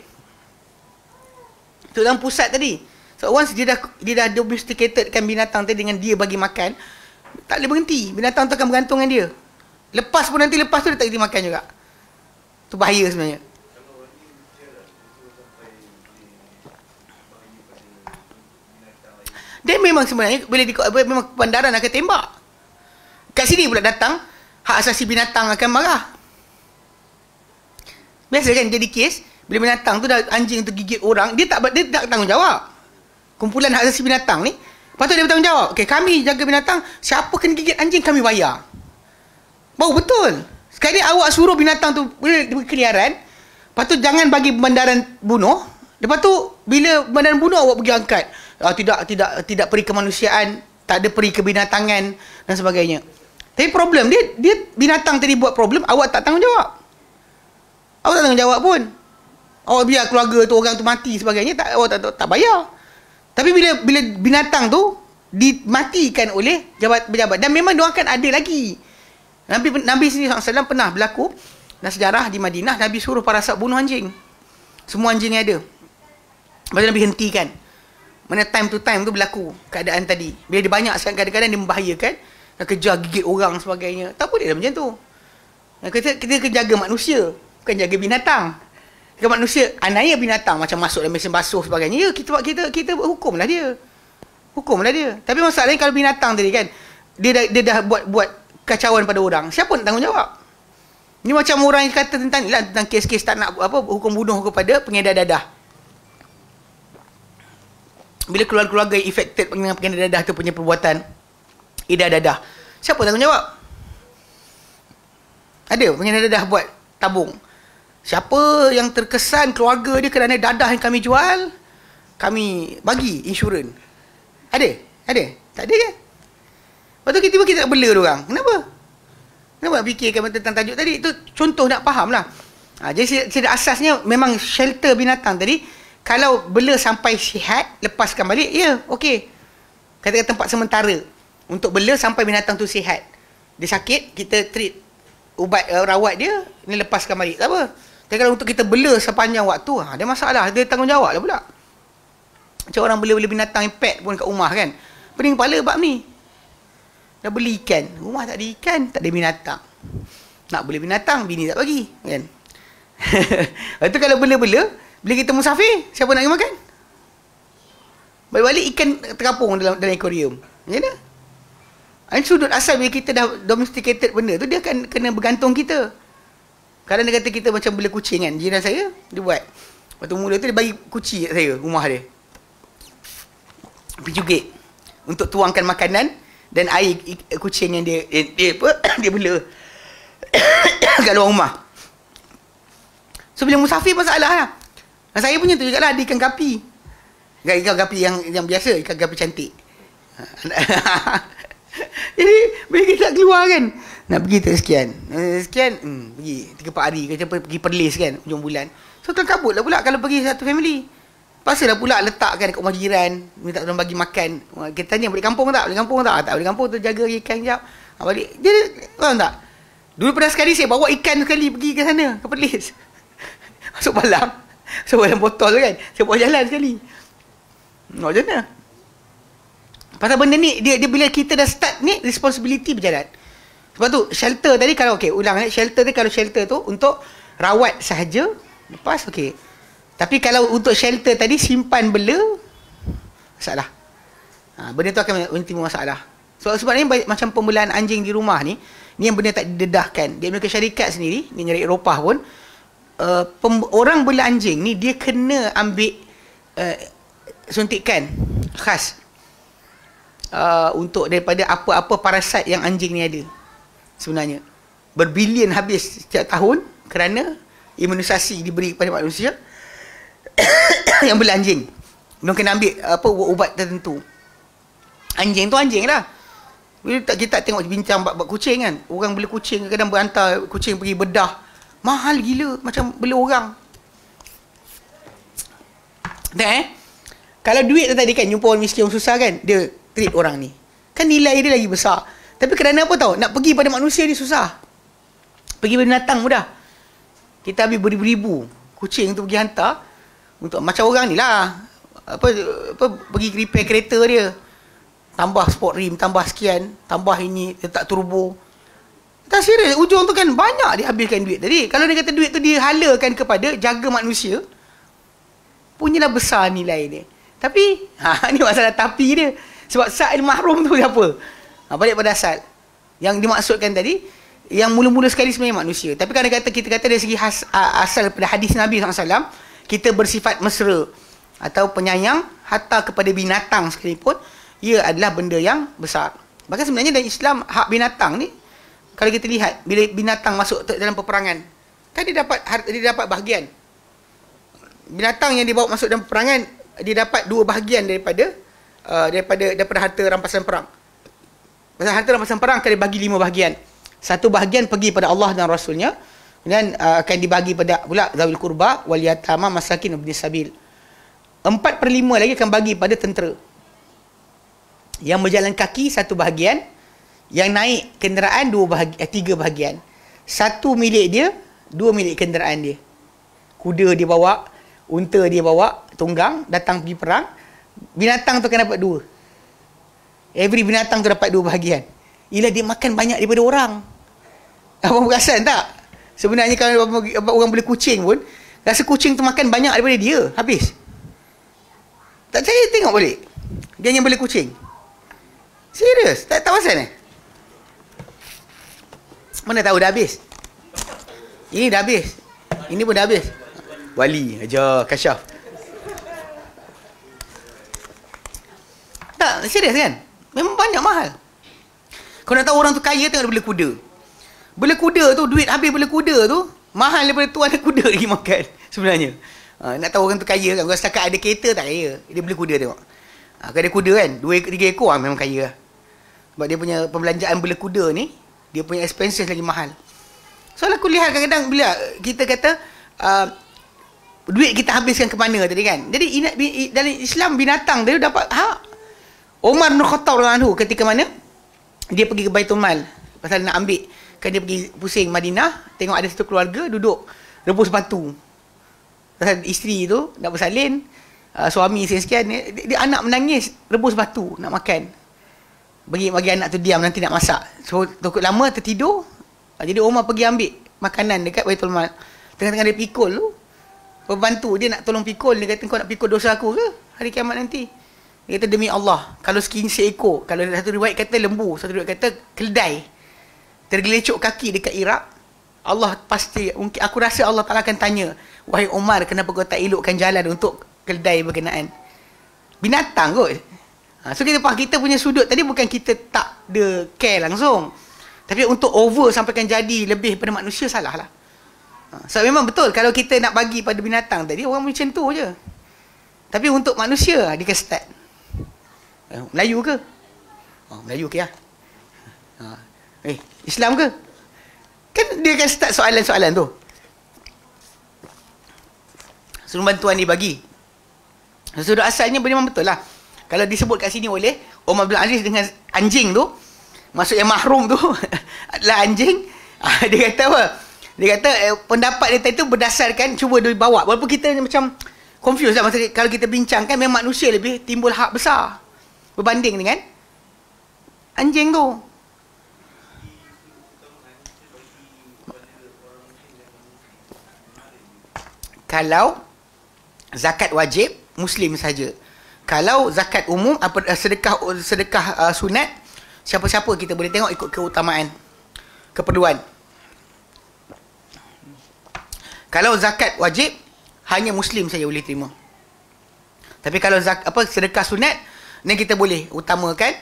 Itu dalam pusat tadi. So once dia dah domesticatedkan binatang tadi dengan dia bagi makan, tak boleh berhenti. Binatang tu akan bergantung dengan dia. Lepas tu dia tak boleh makan juga. Itu bahaya sebenarnya. Dan memang sebenarnya memang bandaran akan tembak. Kat sini pula datang hak asasi binatang akan marah. Biasa kan jadi kes, bila binatang tu dah anjing tu gigit orang, dia tak tanggungjawab. Kumpulan hak asasi binatang ni, patut dia bertanggungjawab. Okey, kami jaga binatang, siapa kena gigit anjing kami bayar. Baru betul. Sekali awak suruh binatang tu berkeliaran, patut jangan bagi bandaran bunuh. Lepas tu bila bandaran bunuh awak pergi angkat. Tidak peri kemanusiaan, tak ada peri kebinatangan dan sebagainya. Tapi problem dia binatang tadi buat problem, awak tak tanggungjawab. Awak tak tanggungjawab pun. Awak biar keluarga tu orang tu mati sebagainya, awak tak bayar. Tapi bila binatang tu dimatikan oleh pejabat, dan memang dia akan ada lagi. Nabi sendiri SAW pernah berlaku dalam sejarah di Madinah, Nabi suruh para sahabat bunuh anjing. Semua anjing yang ada. Lepas tu Nabi hentikan. Mana time to time tu berlaku keadaan tadi. Bila dia banyak sangat, kadang-kadang dia membahayakan. Nak kejar gigit orang sebagainya. Tak boleh dah macam tu. Kita kena jaga manusia, bukan jaga binatang. Jaga manusia, anaya binatang macam masuk dalam mesin basuh sebagainya. Ya, kita hukumlah dia. Hukumlah dia. Tapi masalahnya kalau binatang tadi kan, dia dah buat kacauan pada orang. Siapa nak tanggungjawab? Ni macam orang yang kata tentang ni lah, tentang kes-kes tak nak hukum bunuh kepada pengedar dadah. Bila keluarga yang affected dengan pengedar dadah tu punya perbuatan edar dadah, siapa tanggungjawab? Ada pengedar dadah buat tabung. Siapa yang terkesan keluarga dia kerana dadah yang kami jual, kami bagi insurans. Ada? Tak ada kan? Lepas tu kita nak bela diorang. Kenapa nak fikirkan tentang tajuk tadi? Itu contoh nak faham lah. Jadi asasnya memang shelter binatang tadi, kalau bela sampai sihat, lepaskan balik, ya, okey. Katakan tempat sementara untuk bela sampai binatang tu sihat. Dia sakit, kita treat, ubat, rawat dia, ni lepaskan balik. Tak apa. Tapi kalau untuk kita bela sepanjang waktu, ada masalah. Dia tanggungjawab lah pula. Macam orang bela binatang yang pet pun kat rumah kan. Pening kepala bab ni. Dah beli ikan. Rumah tak ada ikan, tak ada binatang. Nak beli binatang, bini tak bagi. Kan? Lepas tu kalau bela-bela, bila kita musafir, siapa nak pergi makan? Balik-balik ikan terkapung dalam akuarium. Macam mana? Sudut asal bila kita dah domesticated benda tu, dia akan kena bergantung kita. Kadang dia kata kita macam bela kucing kan. Jiran saya, dia buat. Waktu mula tu dia bagi kucing kat saya, rumah dia. Pincu gate. Untuk tuangkan makanan dan air kucing yang dia bela kat luar rumah. So bila musafir masalah lah. Dan saya punya tu juga lah, ada ikan gapi. Ikan gapi yang biasa, ikan gapi cantik. Jadi bila kita nak keluar kan, nak pergi tak sekian, sekian, pergi 3-4 hari ke, pergi Perlis kan, hujung bulan. So terkabut lah pula kalau pergi satu family. Pasal lah pula letakkan kat rumah jiran, minta tolong bagi makan. Kita tanya balik kampung tak? Balik kampung tak? Tak balik kampung tu jaga ikan sekejap. Balik. Dia faham tak? Dulu pernah sekali saya bawa ikan sekali pergi ke sana, ke Perlis. Masuk palang. So dalam botol kan. Saya bawa jalan sekali. Macam mana? Pasal benda ni dia bila kita dah start ni responsibility berjalan. Sebab tu shelter tadi kalau okey ulang shelter tu kalau shelter tu untuk rawat sahaja lepas okey. Tapi kalau untuk shelter tadi simpan bela masalah. Benda tu akan timbul masalah. Sebab ni macam pembelaan anjing di rumah ni yang benda tak didedahkan. Di Amerika Syarikat sendiri, di negara Eropah pun orang bela anjing ni dia kena ambil suntikan khas untuk daripada apa-apa parasit yang anjing ni ada. Sebenarnya berbilion habis setiap tahun kerana imunisasi diberi kepada manusia yang bela anjing. Mereka kena ambil ubat tertentu. Anjing tu anjing lah. Bila kita tengok bincang bab kucing kan, orang bela kucing kadang berhantar kucing pergi bedah. Mahal gila macam bela orang. Dan kalau duit tu tadi kan jumpa orang miskin orang susah kan, dia treat orang ni. Kan nilai dia lagi besar. Tapi kerana apa tahu? Nak pergi pada manusia ni susah. Pergi pada binatang mudah. Kita habis beribu-ribu kucing tu pergi hantar untuk macam orang ni lah. Apa pergi repair kereta dia. Tambah sport rim, tambah sekian, tambah ini, letak turbo. Tak serius, ujung tu kan banyak dia habiskan duit tadi. Kalau dia kata duit tu dia halakan kepada jaga manusia, punyalah besar nilai dia. Tapi, ni masalah tapi dia. Sebab Sa'il Mahrum tu apa? Balik pada asal. Yang dimaksudkan tadi, yang mula-mula sekali sebenarnya manusia. Tapi kalau kita kata dari segi asal pada hadis Nabi SAW, kita bersifat mesra atau penyayang hatta kepada binatang sekalipun, ia adalah benda yang besar. Bahkan sebenarnya dalam Islam, hak binatang ni, kalau kita lihat, bila binatang masuk dalam peperangan, kan dia dapat bahagian. Binatang yang dibawa masuk dalam peperangan, dia dapat 2 bahagian daripada harta rampasan perang. Pasal harta rampasan perang akan dibagi 5 bahagian. 1 bahagian pergi pada Allah dan Rasulnya, kemudian akan dibagi pada pula zawil kurba, wal yatama, masakin, ibn sabil. 4/5 lagi akan bagi pada tentera. Yang berjalan kaki 1 bahagian, yang naik kenderaan 3 bahagian. 1 milik dia, 2 milik kenderaan dia. Kuda dia bawa, unta dia bawa, tunggang, datang pergi perang. Binatang tu akan dapat 2. Every binatang tu dapat 2 bahagian. Ialah dia makan banyak daripada orang. Abang perasan tak? Sebenarnya kalau orang beli kucing pun, rasa kucing tu makan banyak daripada dia, habis. Tak saya tengok balik. Dia yang beli kucing. Serius? Tak tahu pasal ni? Mana tahu dah habis. Ini dah habis. Ini pun dah habis. Wali aja kasyaf. Tak, serius kan? Memang banyak mahal. Kau nak tahu orang tu kaya tengok dia bela kuda. Bela kuda tu, duit habis bela kuda tu, mahal daripada tuan kuda lagi makan sebenarnya. Nak tahu orang tu kaya kan? Kalau setakat ada kereta tak kaya. Dia bela kuda tengok. Kalau ada kuda kan, 2-3 ekor memang kaya lah. Sebab dia punya pembelanjaan bela kuda ni, dia punya expenses lagi mahal. So aku lihat kadang-kadang bila kita kata duit kita habiskan ke mana tadi kan. Jadi dalam Islam binatang dia dapat hak. Umar bin Khattab radhiyallahu anhu ketika mana dia pergi ke Baitul Mal pasal nak ambil, kan dia pergi pusing Madinah, tengok ada satu keluarga duduk rebus batu. Pasal isteri tu nak bersalin, suami sekian, dia anak menangis rebus batu nak makan. Bagi anak tu diam, nanti nak masak. So takut lama tertidur. Jadi Umar pergi ambil makanan dekat Baitul Mal. Tengah-tengah dia pikul tu, pembantu dia nak tolong pikul, dia kata kau nak pikul dosa aku ke hari kiamat nanti? Dia kata demi Allah, kalau seekor, kalau satu riwayat kata lembu, satu riwayat kata keledai tergelecok kaki dekat Iraq, Allah pasti, mungkin aku rasa Allah Ta'ala akan tanya, wahai Umar, kenapa kau tak elokkan jalan untuk keledai berkenaan? Binatang kot. So kita punya sudut tadi bukan kita tak ada care langsung, tapi untuk over sampaikan jadi lebih pada manusia, salah lah. So memang betul, kalau kita nak bagi pada binatang tadi, orang macam tu je. Tapi untuk manusia, dia akan start. Melayu ke? Melayu ke lah. Islam ke? Kan dia akan start soalan-soalan tu. Sudut bantuan dibagi. Sudut asalnya memang betul lah. Kalau disebut kat sini oleh Umar bin Aziz dengan anjing tu, maksud yang mahrum tu adalah anjing. Dia kata apa? Dia kata pendapat dia tadi tu berdasarkan, cuba dia bawa. Walaupun kita macam confused lah. Maksudnya kalau kita bincangkan, memang manusia lebih timbul hak besar berbanding dengan anjing tu. Kalau zakat wajib, Muslim saja. Kalau zakat umum, sedekah sunat, siapa-siapa kita boleh tengok ikut keutamaan, keperluan. Kalau zakat wajib, hanya Muslim saja boleh terima. Tapi kalau sedekah sunat, ni kita boleh utamakan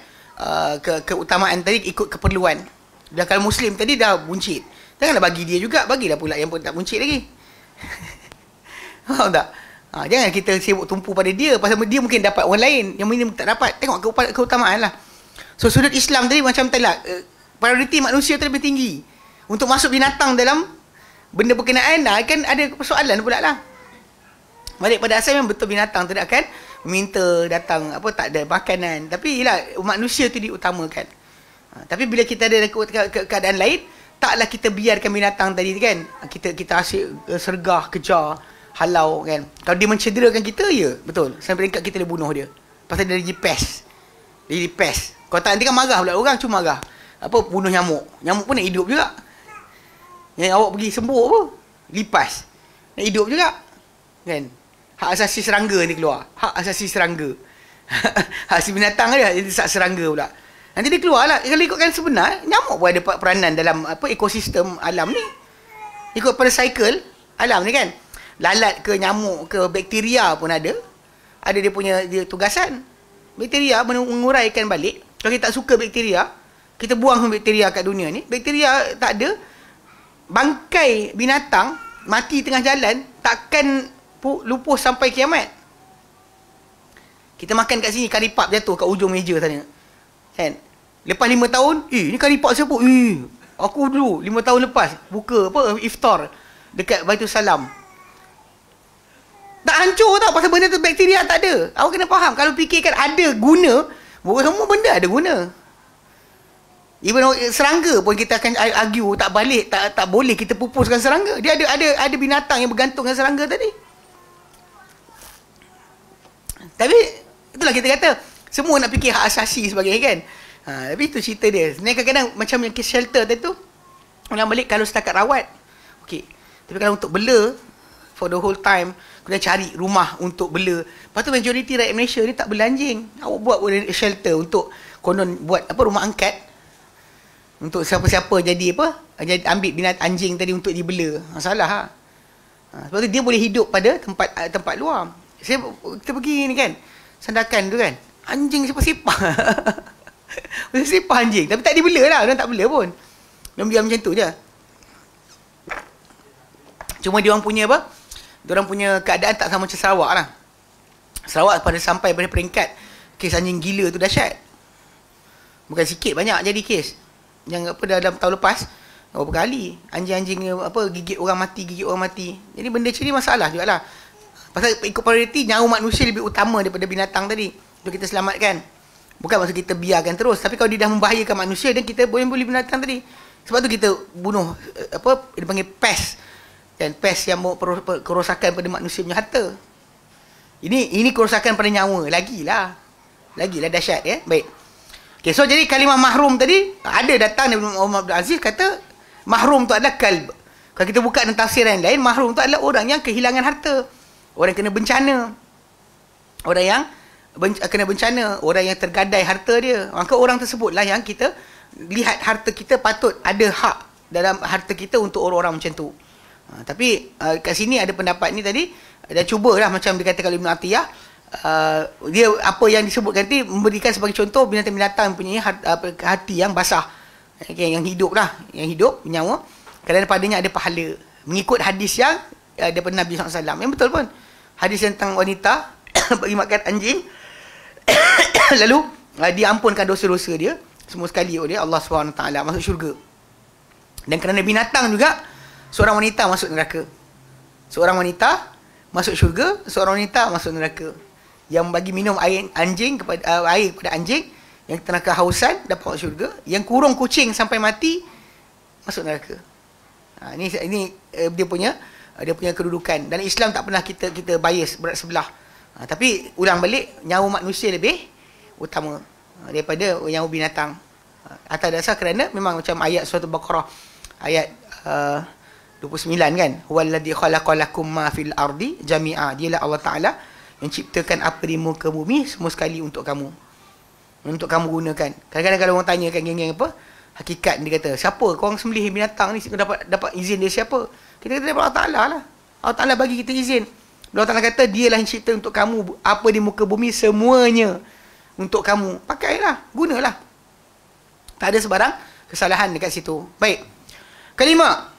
keutamaan tadi ikut keperluan. Dan kalau Muslim tadi dah buncit, janganlah bagi dia juga, bagilah pula yang pun tak buncit lagi. Faham tak? Jangan kita sibuk tumpu pada dia, pasal dia mungkin dapat orang lain yang ini tak dapat. Tengok keutamaan lah. So sudut Islam tadi macam telak, prioriti manusia tu lebih tinggi. Untuk masuk binatang dalam benda berkenaan, kan ada persoalan pula lah. Balik pada asal memang betul binatang tu akan minta datang, tak ada makanan. Tapi yelah, manusia tu diutamakan. Tapi bila kita ada keadaan lain, taklah kita biarkan binatang tadi kan. Kita asyik sergah, kejar, halau kan. Kalau dia mencederakan kita, ya betul, sampai peringkat kita boleh bunuh dia. Pasal dia jadi pest. Dia jadi pest. Kalau tak nanti kan marah pula orang, cuma marah. Bunuh nyamuk. Nyamuk pun nak hidup juga. Yang awak pergi sembuh apa? Lipas. Nak hidup juga. Kan? Hak asasi serangga ni keluar. Hak asasi serangga. Hak asasi binatang dia, jadi hak serangga pula. Nanti dia keluar lah. Kalau ikutkan sebenar, nyamuk pun ada peranan dalam ekosistem alam ni. Ikut pada cycle alam ni kan. Lalat ke nyamuk ke bakteria pun ada dia punya tugasan. Bakteria menguraikan balik. Kalau kita tak suka bakteria, kita buang bakteria kat dunia ni. Bakteria tak ada, bangkai binatang mati tengah jalan takkan lupuh sampai kiamat. Kita makan kat sini, karipap jatuh kat ujung meja sana kan. Lepas 5 tahun, ni karipap siapa? Aku dulu 5 tahun lepas buka iftar dekat Baitul Salam. Tak hancur tau, pasal benda tu bakteria tak ada. Awak kena faham, kalau fikirkan ada guna, bukan semua benda ada guna. Even serangga pun kita akan argue tak balik, tak boleh kita pupuskan serangga. Dia ada binatang yang bergantung dengan serangga tadi. Tapi itulah kita kata, semua nak fikir hak asasi sebagainya kan. Tapi itu cerita dia. Sebenarnya kadang-kadang macam yang kes shelter tadi tu, orang balik kalau setakat rawat, okey. Tapi kalau untuk bela for the whole time, kena cari rumah untuk bela. Lepas tu majoriti rakyat Malaysia ni tak bela anjing. Awak buat shelter untuk konon buat rumah angkat untuk siapa-siapa jadi ambil binatang anjing tadi untuk dibela. Salah. Sebab tu dia boleh hidup pada tempat luar. Kita pergi ni kan, Sandakan tu kan, anjing sipah-sipah. Sipah anjing, tapi tak dibela lah. Orang tak bela pun, dia biar macam tu je. Cuma dia orang punya diorang punya keadaan tak sama macam Sarawak lah. Sarawak sampai pada peringkat kes anjing gila tu dahsyat. Bukan sikit, banyak jadi kes. Yang dalam tahun lepas, berapa kali anjing-anjing gigit orang mati. Jadi benda macam ni masalah jugalah. Pasal ikut prioriti, nyawa manusia lebih utama daripada binatang tadi. Untuk kita selamatkan. Bukan maksud kita biarkan terus. Tapi kalau dia dah membahayakan manusia, dan kita boleh binatang tadi. Sebab tu kita bunuh, dia panggil pest. Dan pest yang kerosakan pada manusia punya harta. Ini kerosakan pada nyawa. Lagilah dahsyat ya. Baik. Okay, so jadi kalimah mahrum tadi ada datang dari Umar bin Aziz kata mahrum tu adalah kalb. Kalau kita buka dalam tafsiran lain, mahrum tu adalah orang yang kehilangan harta. Orang yang kena bencana. Orang yang kena bencana, orang yang tergadai harta dia. Maka orang tersebutlah yang kita lihat harta kita patut ada hak dalam harta kita untuk orang-orang macam tu. Tapi kat sini ada pendapat ni tadi, dia cubalah macam dikatakan oleh Ibn Atiyah, dia apa yang disebutkan tadi memberikan sebagai contoh binatang-binatang punya hati yang basah, yang hidup lah, yang hidup bernyawa, kerana padanya ada pahala mengikut hadis yang daripada Nabi SAW. Yang betul pun, hadis tentang wanita bagi makan anjing lalu diampunkan dosa-dosa dia, semua sekali oleh Allah SWT masuk syurga. Dan kerana binatang juga, seorang wanita masuk neraka. Seorang wanita masuk syurga, seorang wanita masuk neraka. Yang bagi minum air anjing kepada air kepada anjing, yang tengah kehausan dapat masuk syurga, yang kurung kucing sampai mati masuk neraka. Ini dia punya kedudukan. Dan Islam tak pernah kita bias berat sebelah. Tapi ulang balik, nyawa manusia lebih utama daripada nyawa binatang. Atas dasar kerana memang macam ayat surah Al-Baqarah ayat 29 kan, huwallazi khalaqalakum ma fil ardi jami'a, dialah Allah Taala yang ciptakan apa di muka bumi semua sekali untuk kamu gunakan. Kadang-kadang kalau orang tanya kan geng-geng apa hakikat, dia kata siapa korang sembelih binatang ni, dapat izin dari siapa? Kita kata daripada Allah Taala lah. Allah Taala bagi kita izin. Allah Taala kata dialah yang cipta untuk kamu apa di muka bumi semuanya untuk kamu, pakailah, gunalah. Tak ada sebarang kesalahan dekat situ. Baik. Kelima,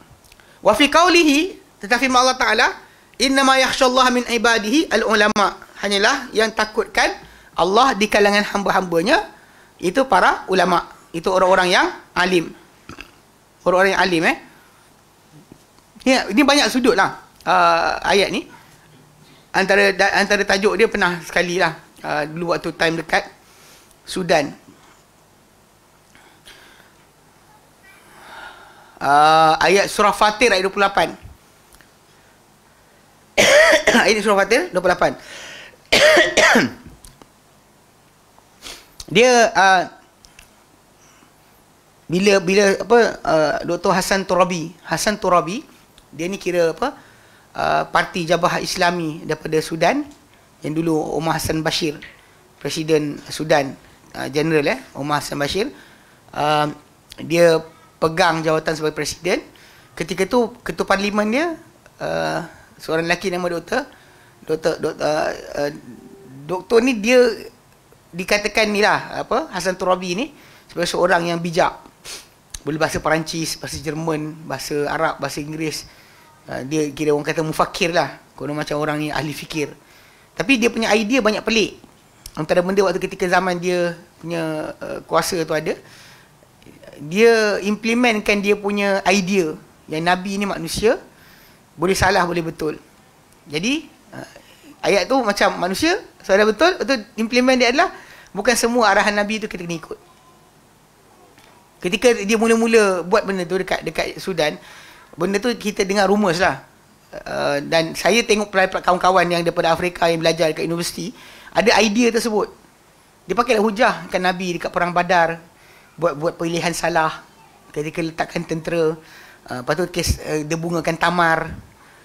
wa fi qawlihi, tetapi Allah Taala, innama yakhshallaha min ibadihi al-ulama, hanyalah yang takutkan Allah di kalangan hamba-hambanya itu para ulama, itu orang-orang yang alim. Orang-orang yang alim ya, ini banyak sudutlah ayat ni. Antara tajuk dia pernah sekali lah dulu waktu time dekat Sudan. Ayat surah Fatir ayat 28. Ayat surah Fatir 28. Dia bila apa Dr. Hassan Turabi, dia ni kira apa parti Jabhah Islami daripada Sudan, yang dulu Omar Hassan Bashir, Presiden Sudan, General Omar Hassan Bashir, dia pegang jawatan sebagai presiden. Ketika tu ketua parlimen dia seorang lelaki nama doktor ni, dia dikatakan ni lah apa, Hassan Turabi ni sebagai seorang yang bijak, boleh bahasa Perancis, bahasa Jerman, bahasa Arab, bahasa Inggeris. Dia kira orang kata mufakir lah, konon macam orang ni ahli fikir. Tapi dia punya idea banyak pelik. Antara benda waktu ketika zaman dia punya kuasa tu ada, dia implementkan dia punya idea yang Nabi ni manusia, boleh salah boleh betul. Jadi ayat tu macam manusia salah betul, betul implement dia adalah bukan semua arahan Nabi tu kita kena ikut. Ketika dia mula-mula buat benda tu dekat Sudan, benda tu kita dengar rumus lah. Dan saya tengok kawan-kawan yang daripada Afrika yang belajar dekat universiti, ada idea tersebut. Dia pakailah hujahkan Nabi dekat perang Badar, buat pilihan salah ketika letakkan tentera. Lepas tu kes dia bungakan Tamar,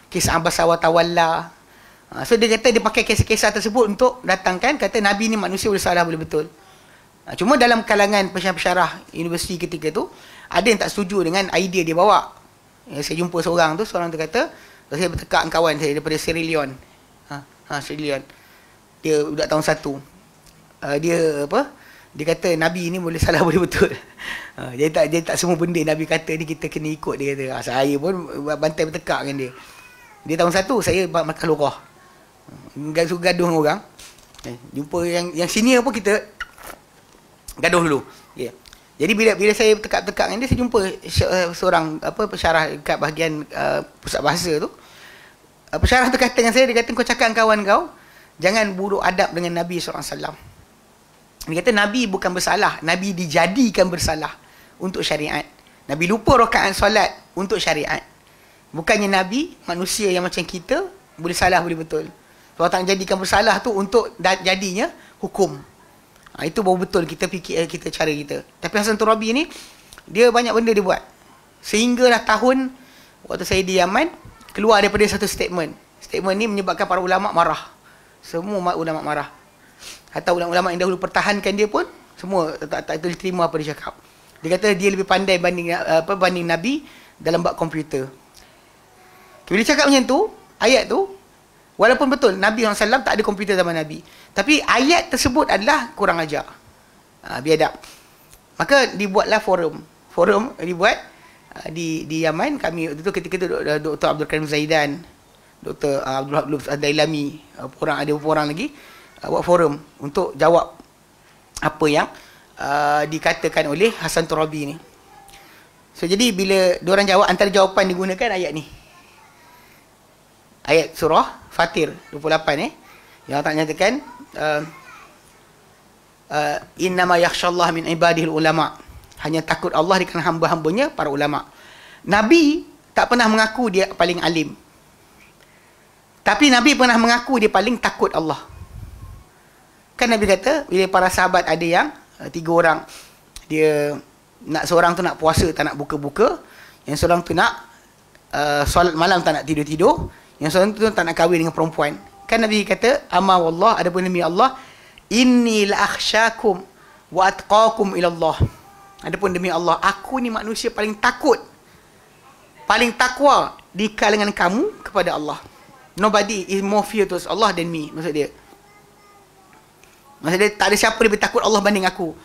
kes Abasa wa Tawalla. So dia kata dia pakai kisah-kisah tersebut untuk datangkan kata Nabi ni manusia boleh salah boleh betul. Cuma dalam kalangan pensyarah universiti ketika tu ada yang tak setuju dengan idea dia bawa. Saya jumpa seorang tu kata, saya bertekak dengan kawan saya daripada Sierra Leone. Sierra Leone. Dia budak tahun 1. Dia apa? Dia kata Nabi ni boleh salah boleh betul. Dia tak semua benda Nabi kata ni kita kena ikut, dia kata. Saya pun bantai bertekak dengan dia. Dia tahun 1, saya makan lorah. Gaduh dengan orang. Jumpa yang senior pun kita gaduh dulu. Yeah. Jadi bila saya bertekak-tekak dengan dia, saya jumpa seorang pensyarah dekat bahagian pusat bahasa tu. Pensyarah tu kata dengan saya, dia kata kau cakap dengan kawan kau, jangan buruk adab dengan Nabi SAW. Dia kata Nabi bukan bersalah, Nabi dijadikan bersalah untuk syariat. Nabi lupa rakaat solat untuk syariat. Bukannya Nabi manusia yang macam kita boleh salah boleh betul. Allah tak jadikan bersalah tu untuk jadinya hukum. Itu baru betul kita fikir, kita cara kita. Tapi Hassan Turabi ni dia banyak benda dia buat. Sehinggalah tahun waktu saya di Yaman keluar daripada satu statement. Statement ni menyebabkan para ulama marah. Semua ulama marah. Hatta ulama-ulama yang dahulu pertahankan dia pun semua tak diterima apa dia cakap. Dia kata dia lebih pandai banding Nabi dalam bab komputer. Bila cakap macam tu, ayat tu, walaupun betul Nabi SAW tak ada komputer zaman Nabi, tapi ayat tersebut adalah kurang ajar, biadab. Maka dibuatlah forum dibuat di Yaman. Kami waktu tu ketika tu Dr. Abdul Karim Zaidan, Dr. Abdul Habluf Ad-Dailami, ada beberapa orang lagi buat forum untuk jawab apa yang dikatakan oleh Hasan Turabi ni. So jadi bila diorang jawab, antara jawapan digunakan ayat ni. Ayat surah Fatir 28 yang tak nyatakan innama yakhshallah min ibadihil ulama. Hanya takut Allah di kalangan hamba-hambanya para ulama. Nabi tak pernah mengaku dia paling alim. Tapi Nabi pernah mengaku dia paling takut Allah. Kan Nabi kata, bila para sahabat ada yang 3 orang, dia nak seorang tu nak puasa tak nak buka-buka, yang seorang tu nak solat malam tak nak tidur-tidur, yang seorang tu tak nak kahwin dengan perempuan. Kan Nabi kata, amma wallah, adapun demi Allah, inni la akhsyakum wa atqakum ila Allah. Adapun demi Allah, aku ni manusia paling takut, paling takwa di kalangan kamu kepada Allah. Nobody is more fear to Allah than me. Maksud dia tak ada siapa lebih takut Allah banding aku.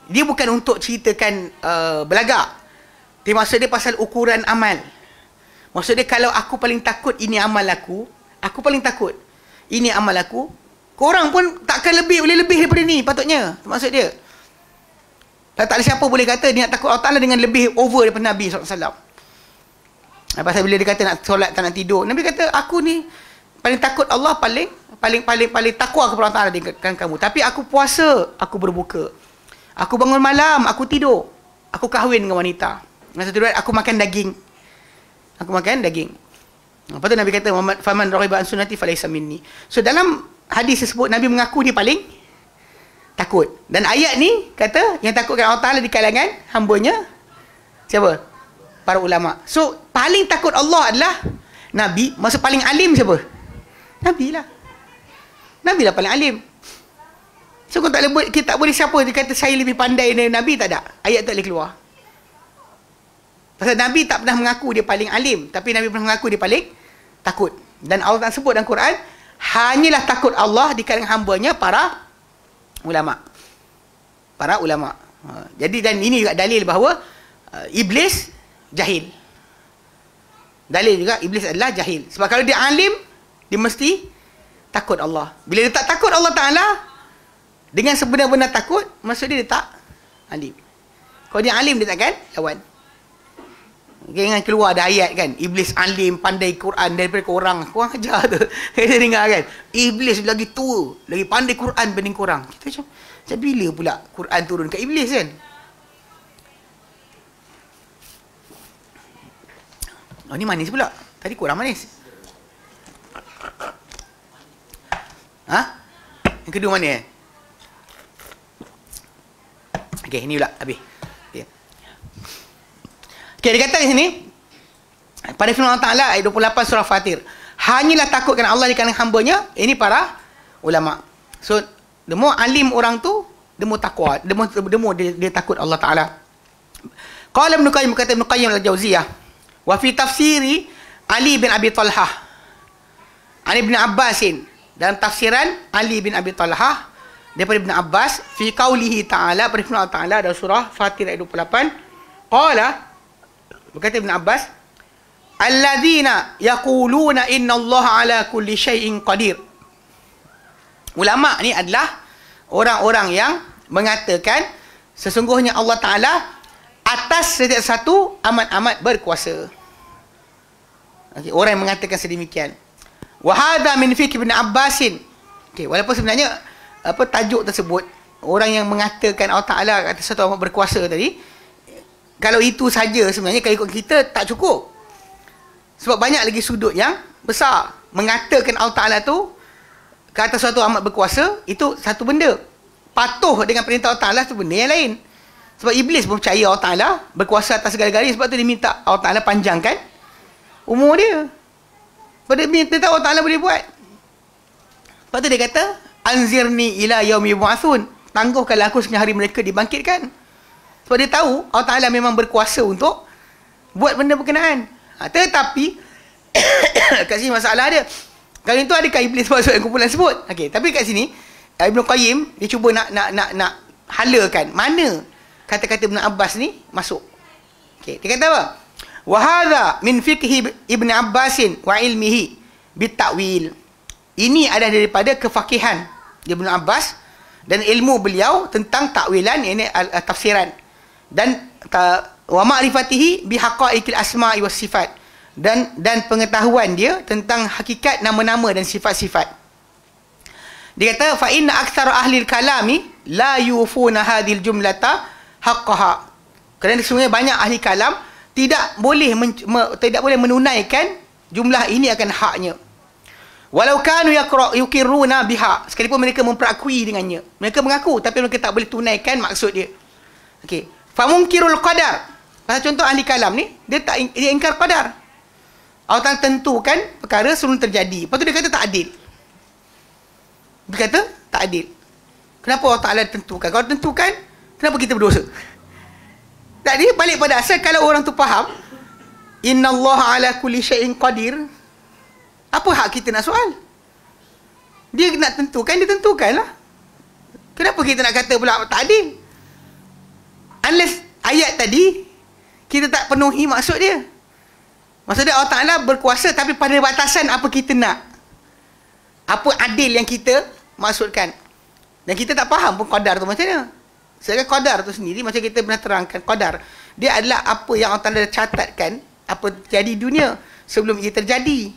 Dia bukan untuk ceritakan belagak. Dia maksud dia pasal ukuran amal. Maksud dia kalau aku paling takut ini amal aku paling takut ini amal aku, korang pun takkan boleh lebih daripada ni patutnya. Maksud dia tak ada siapa boleh kata dia nak takut Allah Ta'ala dengan lebih over daripada Nabi SAW. Pasal bila dia kata nak solat tak nak tidur, Nabi kata aku ni paling takut Allah, paling takwa kepada Allah Ta'ala dengan kamu. Tapi aku puasa, aku berbuka, aku bangun malam, aku tidur, aku kahwin dengan wanita, masa tu aku makan daging. Lepas tu Nabi kata, faman raghiba an sunnati falaysa minni. So dalam hadis tersebut Nabi mengaku dia paling takut. Dan ayat ni kata yang takutkan Allah Ta'ala di kalangan hambanya siapa? Para ulama. So paling takut Allah adalah Nabi. Masa paling alim siapa? Nabi lah paling alim. So kita tak boleh siapa dia kata saya lebih pandai dari Nabi, tak ada. Ayat tak boleh keluar. Pasal Nabi tak pernah mengaku dia paling alim, tapi Nabi pernah mengaku dia paling takut. Dan Allah tak sebut dalam Quran, hanyalah takut Allah di kalangan hambanya para ulama. Jadi dan ini juga dalil bahawa iblis jahil. Dalil juga iblis adalah jahil. Sebab kalau dia alim, dia mesti takut Allah. Bila dia tak takut Allah Ta'ala dengan sebenar-benar takut, maksud dia tak alim. Kalau dia alim, dia takkan lawan. Jangan keluar ada ayat kan, iblis alim pandai Quran daripada korang ajar tu. Kita dengar kan, iblis lagi tua, lagi pandai Quran berbanding korang. Kita macam bila pula Quran turun kat iblis kan? Oh ni manis pula. Tadi kurang manis. Yang kedua mana? Okey, ini pula habis. Okay, dia kata di sini pada firman Allah Ta'ala ayat 28 surah Fatir, hanyalah takutkan Allah di kalangan hambanya, ini para ulama. So the more alim orang tu, the more takwa, the more dia takut Allah Ta'ala. Qala Ibn Qayyim, kata Ibn Qayyim al-Jauziyah, wa fi tafsiri Ali bin Abi Talhah an Ibn Abbasin, dalam tafsiran Ali bin Abi Talhah daripada Ibn Abbas, fi qaulihi ta'ala, pada firman Allah Ta'ala dalam surah Fatir ayat 28, qala, berkata Ibn Abbas, alladzina yaquluna innallaha ala kulli syai'in qadir. Ulama ni adalah orang-orang yang mengatakan sesungguhnya Allah Ta'ala atas setiap satu amat-amat berkuasa. Okay, orang yang mengatakan sedemikian. Wa hadha min fiqh Ibn Abbasin. Okay, walaupun sebenarnya tajuk tersebut, orang yang mengatakan Allah Ta'ala atas satu amat berkuasa tadi, kalau itu saja sebenarnya kalau ikut kita tak cukup. Sebab banyak lagi sudut yang besar. Mengatakan Allah Ta'ala tu ke atas suatu amat berkuasa, itu satu benda. Patuh dengan perintah Allah Ta'ala, itu benda yang lain. Sebab iblis pun percaya Allah Ta'ala berkuasa atas segala-galanya. Sebab tu dia minta Allah Ta'ala panjangkan umur dia. Sebab dia minta Allah Ta'ala boleh buat. Sebab tu dia kata, anzirni ila yaumi yub'atsun, tangguhkanlah aku sehingga hari mereka dibangkitkan. Sebab dia tahu Allah Ta'ala memang berkuasa untuk buat benda berkenaan. Tetapi kat sini masalah dia, kalau itu adakah iblis masuk dalam kumpulan sebut? Okey, tapi kat sini Ibn Qayyim dia cuba nak halakan mana kata-kata Ibn Abbas ni masuk. Okey, dia kata apa? Wa hadza min fiqhi Ibn Abbasin wa ilmihi bitakwil. Ini adalah daripada kefakihan Ibn Abbas Dan ilmu beliau tentang takwilan, ini tafsiran. Dan wa ma'rifatihi bihaqaiqil asma'i was sifat. Dan pengetahuan dia tentang hakikat nama-nama dan sifat-sifat. Dia kata fa inna aktsara ahli kalami la yufuna hadhil jumlata haqqaha. Kerana sesungguhnya banyak ahli kalam tidak boleh menunaikan jumlah ini akan haknya. Walau kanu yukirruna biha, sekalipun mereka memperakui dengannya. Mereka mengaku tapi mereka tak boleh tunaikan maksud dia. Okey. Fa munkirul qadar. Pasal contoh ahli kalam ni, dia ingkar qadar. Allah Ta'ala tentukan perkara sebelum terjadi. Lepas tu dia kata tak adil. Dia kata tak adil. Kenapa Allah Ta'ala tentukan? Kalau tentukan, kenapa kita berdosa? Tak, dia balik pada asal. Kalau orang tu faham, innallaha ala kulli syai'in qadir, apa hak kita nak soal? Dia nak tentukan, dia tentukanlah. Kenapa kita nak kata pula tak adil? Unless ayat tadi kita tak penuhi maksud dia. Maksud dia Allah Ta'ala berkuasa tapi pada batasan apa kita nak. Apa adil yang kita maksudkan. Dan kita tak faham pun qadar tu macam mana. Sedangkan qadar tu sendiri, macam kita pernah terangkan, qadar dia adalah apa yang Allah Ta'ala catatkan, apa terjadi di dunia sebelum ia terjadi.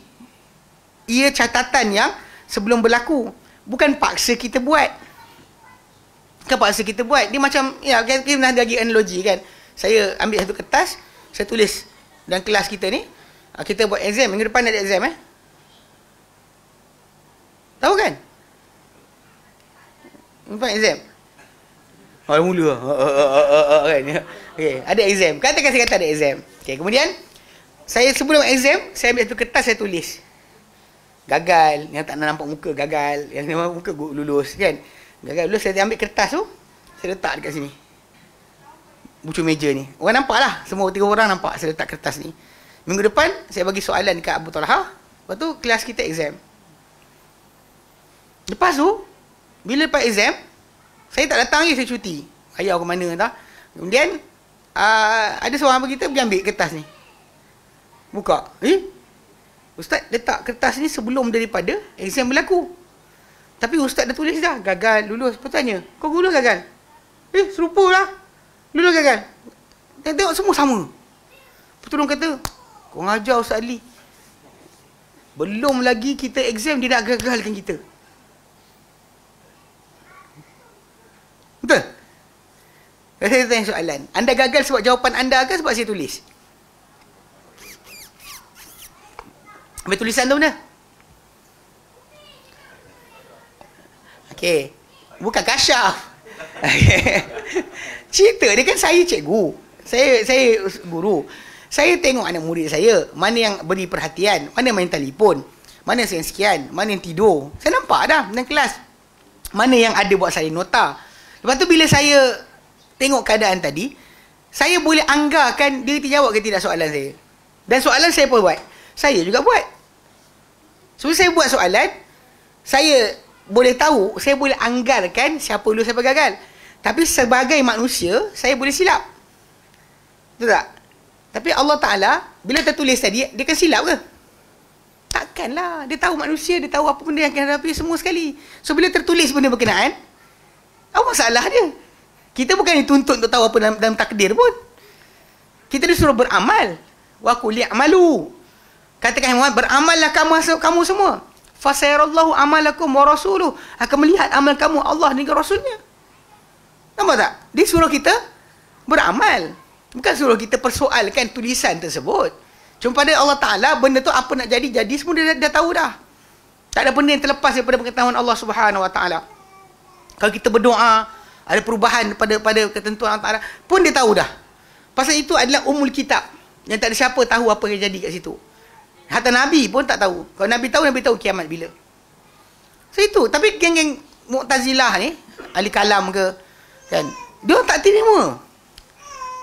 Ia catatan yang sebelum berlaku. Bukan paksa kita buat. Bukan paksa kita buat. Dia macam, ya, kita pernah bagi analogi kan. Saya ambil satu kertas, saya tulis dalam kelas kita ni, kita buat exam, minggu depan ada exam tahu kan? Minggu depan exam. Mula kan. Okey, ada exam. Katakan saya kata ada exam. Okey, kemudian saya sebelum exam, saya ambil satu kertas, saya tulis. Gagal, yang tak nak nampak muka gagal, yang nampak muka lulus kan. Gagal lulus, saya ambil kertas tu, saya letak dekat sini. Bucu meja ni. Orang nampak lah, semua 3 orang nampak saya letak kertas ni. Minggu depan saya bagi soalan dekat Abu Talha. Lepas tu kelas kita exam. Lepas tu bila lepas exam, saya tak datang lagi, saya cuti. Ayah ke mana tak. Kemudian ada seorang apa kita pergi ambil kertas ni. Buka. Ustaz letak kertas ni sebelum daripada exam berlaku. Tapi ustaz dah tulis dah gagal lulus. Lepas tanya, kau lulus gagal? Serupa lah. Lulus gagal. Tengok semua sama. Petulung kata, kau ngajar Ustaz Ali. Belum lagi kita exam, dia nak gagalkan kita. Betul? Saya tanya soalan. Anda gagal sebab jawapan anda ke sebab saya tulis? Ambil tulisan tu mana? Okey. Bukan kasyaf. Cerita dia kan, saya cikgu. Saya guru. Saya tengok anak murid saya, mana yang beri perhatian, mana main telefon, mana sekian, mana yang tidur. Saya nampak dah dalam kelas. Mana yang ada buat saya nota. Lepas tu bila saya tengok keadaan tadi, saya boleh anggarkan dia terjawab ke tidak soalan saya. Dan soalan saya pun buat. Saya juga buat. So saya buat soalan, saya boleh tahu, saya boleh anggarkan siapa lulus siapa gagal. Tapi sebagai manusia, saya boleh silap. Betul tak? Tapi Allah Ta'ala, bila tertulis tadi, dia kan silap ke? Takkanlah. Dia tahu manusia, dia tahu apa benda yang akan hadapi semua sekali. So, bila tertulis benda berkenaan, apa masalah dia? Kita bukan dituntut untuk tahu apa dalam takdir pun. Kita disuruh beramal. Wa qul i'malu. Katakan Muhammad, beramallah kamu semua. Fasayarallahu amalakum wa rasuluh. Akan melihat amal kamu Allah dan Rasulnya. Nampak tak? Dia suruh kita beramal. Bukan suruh kita persoalkan tulisan tersebut. Cuma pada Allah Ta'ala, benda tu apa nak jadi, semua dia dah tahu dah. Tak ada benda yang terlepas daripada pengetahuan Allah Subhanahu Wa Ta'ala. Kalau kita berdoa, ada perubahan pada ketentuan Allah Ta'ala, pun dia tahu dah. Pasal itu adalah umul kitab. Yang tak ada siapa tahu apa yang jadi kat situ. Hatta Nabi pun tak tahu. Kalau Nabi tahu kiamat bila. So itu. Tapi geng-geng Mu'tazilah ni, ahli kalam ke, kan, dia tak terima.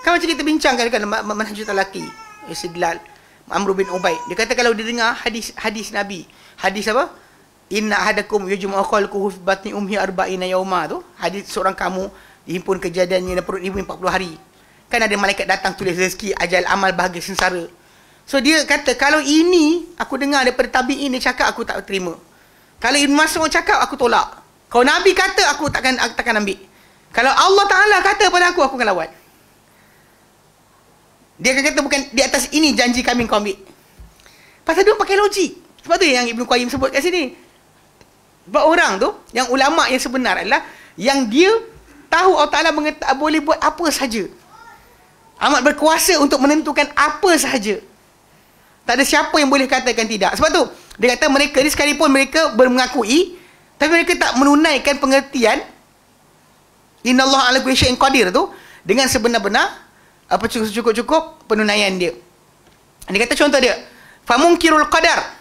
Kan macam kita bincangkan dekat Manhajul Talaqi, Istidlal, Amr bin Ubaid. Dia kata kalau dia dengar hadis Nabi. Hadis apa? Inna ahadakum yujma'u khalquhu fi batni ummi 40 yauma tu. Hadis seorang kamu dihimpun kejadiannya dalam perut ibu 40 hari. Kan ada malaikat datang tulis rezeki, ajal, amal, bahagia, sengsara. So dia kata kalau ini aku dengar daripada tabi'in dia cakap, aku tak terima. Kalau Ibn Mas'ud cakap, aku tolak. Kalau Nabi kata, aku takkan ambil. Kalau Allah Ta'ala kata pada aku akan lawan. Dia akan kata, bukan di atas ini janji kami kau ambil. Pasal dia pakai logik. Sebab tu yang Ibn Qayyim sebut kat sini. Sebab orang tu, yang ulama' yang sebenar adalah yang dia tahu Allah Ta'ala boleh buat apa saja. Amat berkuasa untuk menentukan apa sahaja. Tak ada siapa yang boleh katakan tidak. Sebab tu, dia kata mereka ni sekalipun mereka mengakui, tapi mereka tak menunaikan pengertian Innallaha ala kulli syai'in qadir tu dengan sebenar-benar apa cukup-cukup penunaian dia. Dia kata contoh dia, famunkirul qadar.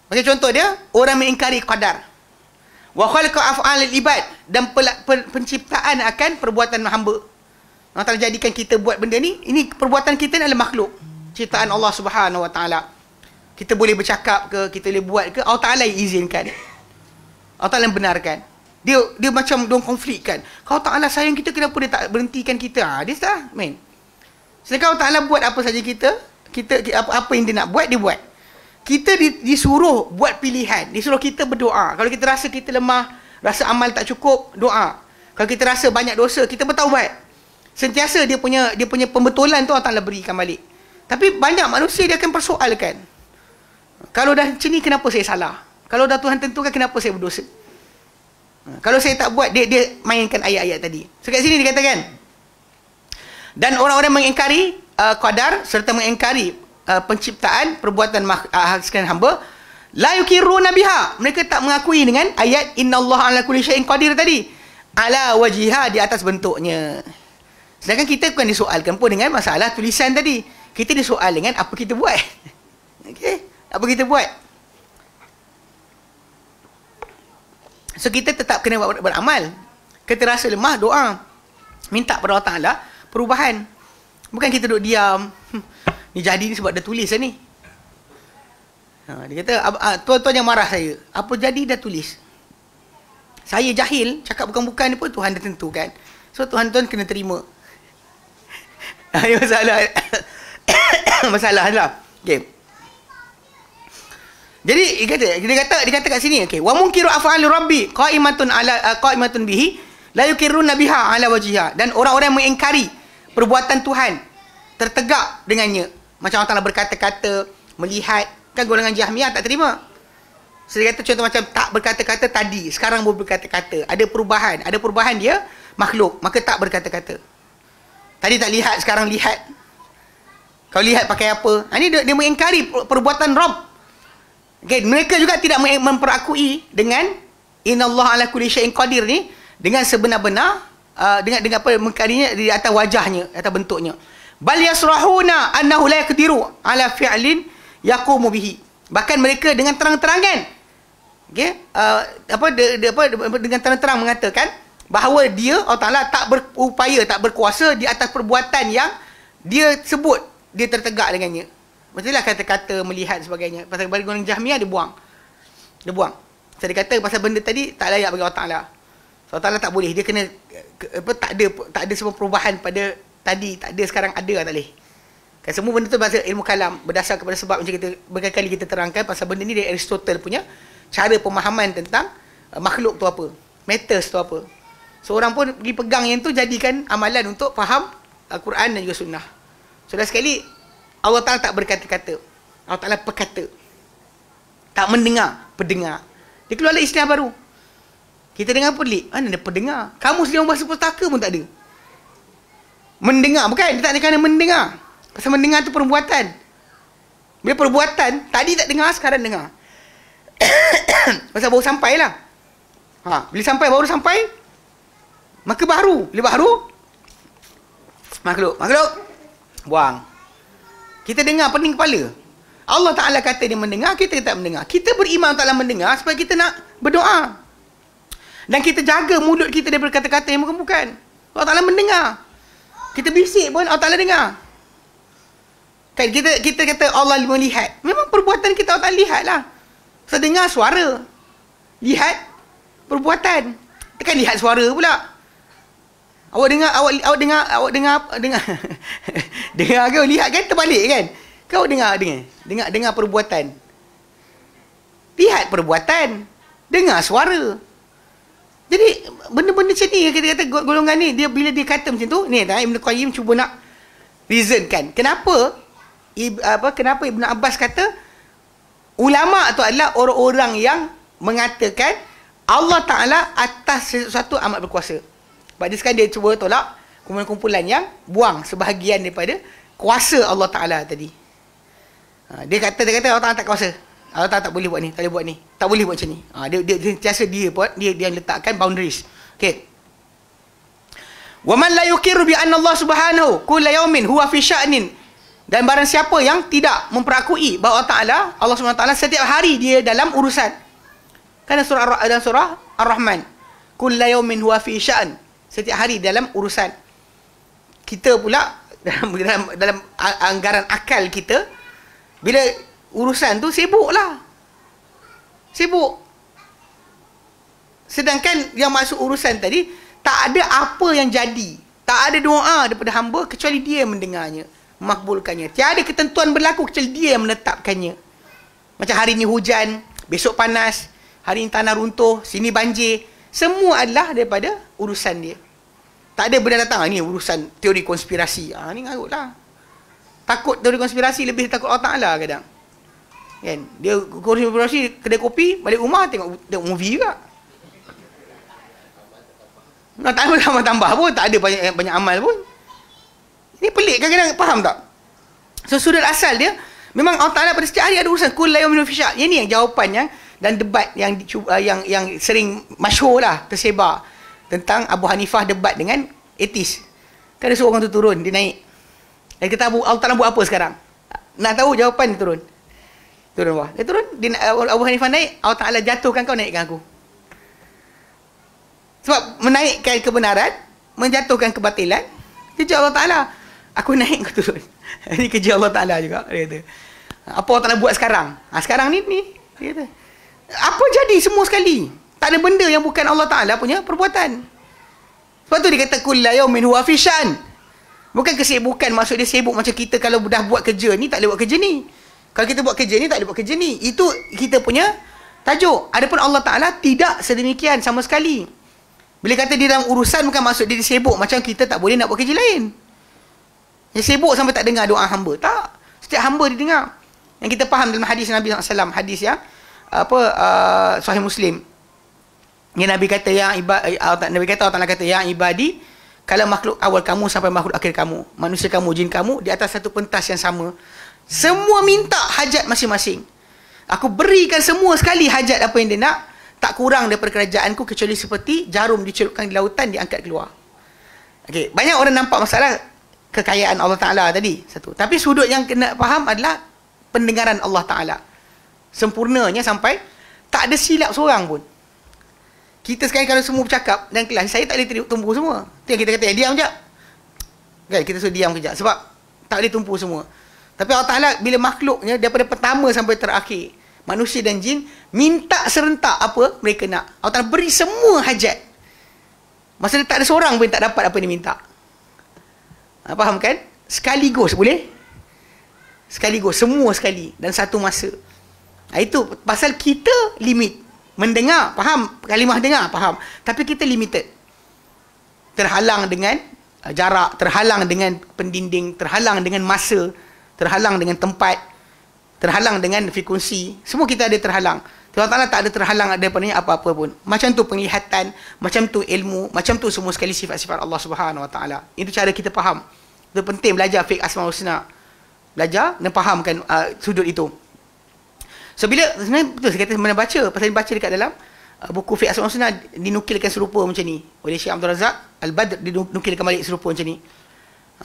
Macam contoh dia, orang mengingkari qadar. Wa khalaqa af'alil ibad, dan penciptaan akan perbuatan hamba. Allah Ta'ala jadikan kita buat benda ni, ini perbuatan kita ni adalah makhluk. Ciptaan Allah Subhanahu Wa Ta'ala. Kita boleh bercakap ke, kita boleh buat ke, Allah Ta'ala yang izinkan. Allah Ta'ala yang benarkan. Dia macam dong konflikkan. Kalau Ta'ala sayang kita, kenapa dia tak berhentikan kita? Dia tak, main. Sedangkan Allah Ta'ala buat apa saja kita apa yang dia nak buat, dia buat. Kita disuruh buat pilihan. Disuruh kita berdoa. Kalau kita rasa kita lemah, rasa amal tak cukup, doa. Kalau kita rasa banyak dosa, kita bertaubat. Sentiasa dia punya pembetulan tu Allah Ta'ala berikan balik. Tapi banyak manusia dia akan persoalkan. Kalau dah macam ni, kenapa saya salah? Kalau dah Tuhan tentukan, kenapa saya berdosa? Kalau saya tak buat, dia mainkan ayat-ayat tadi. So kat sini dikatakan, dan orang-orang mengingkari qadar serta mengingkari penciptaan perbuatan sekalian hamba, la yukiruna biha, mereka tak mengakui dengan ayat innallaha ala kulli syai'in qadir tadi, ala wajiha, di atas bentuknya. Sedangkan kita bukan disoalkan pun dengan masalah tulisan tadi. Kita disoal dengan apa kita buat. Okey, apa kita buat. So kita tetap kena beramal. Kita rasa lemah, doa. Minta pada Allah Ta'ala perubahan. Bukan kita duduk diam. Ni jadi ni sebab dah tulis lah ni. Dia kata, tuan-tuan yang marah saya, apa jadi dah tulis. Saya jahil, cakap bukan-bukan ni pun Tuhan dah tentukan. So tuan-tuan kena terima. Ini masalah. Masalah lah. Okay. Jadi dia kata kat sini, okey, wa munkiru af'ali rabbi qa'imatun bihi la yukirruna biha ala wajhiha, dan orang-orang mengingkari perbuatan Tuhan tertegak dengannya. Macam Allah Ta'ala berkata-kata, melihat, kan golongan Jahmiyah tak terima. So dia kata contoh macam tak berkata-kata tadi, sekarang boleh berkata-kata. Ada perubahan dia makhluk, maka tak berkata-kata. Tadi tak lihat, sekarang lihat. Kau lihat pakai apa? Ini dia mengingkari perbuatan Rabb. Okay, mereka juga tidak memperakui dengan innallaha ala kulli syai'in qadir ni dengan sebenar-benar dengan apa mengingkarinya di atas wajahnya, atas bentuknya. Bal yasrahuna annahu la yaqdiru ala fi'lin yaqumu bihi. Bahkan mereka dengan terang-terangan, okey, dengan terang-terang mengatakan bahawa dia Allah Ta'ala tak berupaya, tak berkuasa di atas perbuatan yang dia sebut dia tertegak dengannya. Betul lah kata-kata, melihat sebagainya. Pasal bagi orang Jahmiyah, dia buang. So dia kata pasal benda tadi tak layak bagi Allah Ta'ala. So Allah Ta'ala tak boleh. Dia kena tak ada semua perubahan pada tadi, tak ada sekarang ada tak boleh. Kan semua benda tu bahasa ilmu kalam berdasar kepada sebab macam kita berkali-kali kita terangkan pasal benda ni dari Aristotle punya cara pemahaman tentang makhluk tu apa, matters tu apa. Seorang pun pergi pegang yang tu, jadikan amalan untuk faham Al-Quran dan juga sunnah. So dah sekali, Allah Ta'ala tak berkata-kata, Allah Ta'ala perkata. Tak mendengar, pendengar. Dia keluarlah istilah baru. Kita dengar pelik, mana ada pendengar? Kamu sendiri bahasa pustaka pun tak ada. Mendengar, bukan? Dia tak ada kena mendengar. Pasal mendengar tu perbuatan. Bila perbuatan, tadi tak dengar, sekarang dengar. Pasal baru sampai lah. Bila sampai, baru sampai, maka baru. Bila baru, makhluk. Buang. Kita dengar pening kepala. Allah Ta'ala kata dia mendengar, kita tak mendengar. Kita beriman Ta'ala mendengar supaya kita nak berdoa. Dan kita jaga mulut kita daripada kata-kata yang bukan-bukan. Allah Ta'ala mendengar. Kita bisik pun Allah Ta'ala dengar. Kan kita kata Allah melihat. Memang perbuatan kita Allah Ta'ala lihat lah. So dengar suara. Lihat perbuatan. Tekan lihat suara pula. Awak dengar dengar ke lihat kan terbalik kan? Kau dengar perbuatan. Lihat perbuatan. Dengar suara. Jadi benda-benda macam ni, kita kata golongan ni, dia bila dia kata macam tu, ni Ibn Qayyim cuba nak reasonkan kenapa kenapa Ibn Abbas kata ulama tu adalah orang-orang yang mengatakan Allah Ta'ala atas sesuatu amat berkuasa. Sebab dia sekarang dia cuba tolak kumpulan-kumpulan yang buang sebahagian daripada kuasa Allah Ta'ala tadi. Dia kata Allah Ta'ala tak kuasa. Allah Ta'ala tak boleh buat ni, tak boleh buat ni, tak boleh buat macam ni. Dia yang letakkan boundaries. Okey. Wa man la yuqirru bi anna Allah Subhanahu kullu yawmin huwa fi sya'nin. Dan barang siapa yang tidak memperakui bahawa Allah Subhanahu Wa Ta'ala setiap hari dia dalam urusan. Kan dalam surah Ar-Rahman, kullu yawmin huwa fi sya'n. Setiap hari dalam urusan. Kita pula dalam anggaran akal kita, bila urusan tu sibuklah. Sibuk. Sedangkan yang masuk urusan tadi, tak ada apa yang jadi. Tak ada doa daripada hamba kecuali dia yang mendengarnya, makbulkannya. Tiada ketentuan berlaku kecuali dia yang menetapkannya. Macam hari ni hujan, besok panas, hari ni tanah runtuh, sini banjir. Semua adalah daripada urusan dia. Tak ada benda datang, ni urusan teori konspirasi. Ni ngarutlah. Takut teori konspirasi lebih takut Allah Ta'ala kadang. Kan? Dia konspirasi kedai kopi, balik rumah tengok movie juga. Nak tambah pun, tak ada banyak amal pun. Ini pelik kadang-kadang, faham tak? So sudut asal dia, memang Allah Ta'ala pada setiap hari ada urusan. Kul la yawmin fi sya'n. Ini yang jawapan yang dan debat yang sering masyhur lah, tersebar tentang Abu Hanifah debat dengan etis. Kan ada seorang tu turun, dia naik. Dan kata Allah Ta'ala buat apa sekarang? Nak tahu jawapan, dia turun. Turun bawah. Dia turun, Abu Hanifah naik, Allah Ta'ala jatuhkan kau, naikkan aku. Sebab menaikkan kebenaran, menjatuhkan kebatilan, kerja Allah Ta'ala. Aku naik, kau turun. Ini kerja Allah Ta'ala juga, dia kata. Apa Allah Ta'ala buat sekarang? Sekarang ni, dia kata. Apa jadi semua sekali? Tak ada benda yang bukan Allah Ta'ala punya perbuatan. Sebab tu dia kata, kullu yawmin huwa fi sya'n. Bukan kesibukan, maksud dia sibuk macam kita kalau dah buat kerja ni, tak boleh buat kerja ni. Kalau kita buat kerja ni, tak boleh buat kerja ni. Itu kita punya tajuk. Adapun Allah Ta'ala tidak sedemikian sama sekali. Bila kata dia dalam urusan, bukan maksud dia sibuk macam kita tak boleh nak buat kerja lain. Dia sibuk sampai tak dengar doa hamba. Tak. Setiap hamba didengar. Yang kita faham dalam hadis Nabi SAW, hadis yang Sahih Muslim. Yang Nabi kata, Nabi kata, Allah Ta'ala kata, ya ibadi, kalau makhluk awal kamu sampai makhluk akhir kamu, manusia kamu, jin kamu, di atas satu pentas yang sama, semua minta hajat masing-masing. Aku berikan semua sekali hajat apa yang dia nak, tak kurang daripada kerajaanku kecuali seperti jarum dicelupkan di lautan, diangkat keluar. Okey, banyak orang nampak masalah kekayaan Allah Ta'ala tadi, satu. Tapi sudut yang kena faham adalah pendengaran Allah Ta'ala. Sempurnanya sampai tak ada silap seorang pun. Kita sekarang kalau semua bercakap dalam kelas, saya tak boleh tumpu semua. Itu yang kita kata, diam sekejap. Kan, kita suruh diam kejap. Sebab tak boleh tumpu semua. Tapi Allah Ta'ala bila makhluknya daripada pertama sampai terakhir, manusia dan jin, minta serentak apa mereka nak. Allah Ta'ala beri semua hajat. Maksudnya tak ada seorang pun yang tak dapat apa yang dia minta. Faham kan? Sekaligus boleh? Sekaligus, semua sekali. Dan satu masa. Itu pasal kita limit. Mendengar, faham? Kalimah dengar, faham? Tapi kita limited. Terhalang dengan jarak, terhalang dengan pendinding, terhalang dengan masa, terhalang dengan tempat, terhalang dengan frekuensi. Semua kita ada terhalang. Allah Ta'ala tak ada terhalang daripadanya apa-apa pun. Macam tu penglihatan, macam tu ilmu, macam tu semua sekali sifat-sifat Allah Subhanahu Wa Ta'ala. Itu cara kita faham. Itu penting belajar fiqh Asmaul Husna. Belajar dan fahamkan sudut itu. So bila sebenarnya betul saya kata mana baca, pasal baca dekat dalam buku Fiqh Asmaul Husna dinukilkan serupa macam ni oleh Syekh Abdul Razak Al-Badr, dinukilkan balik serupa macam ni.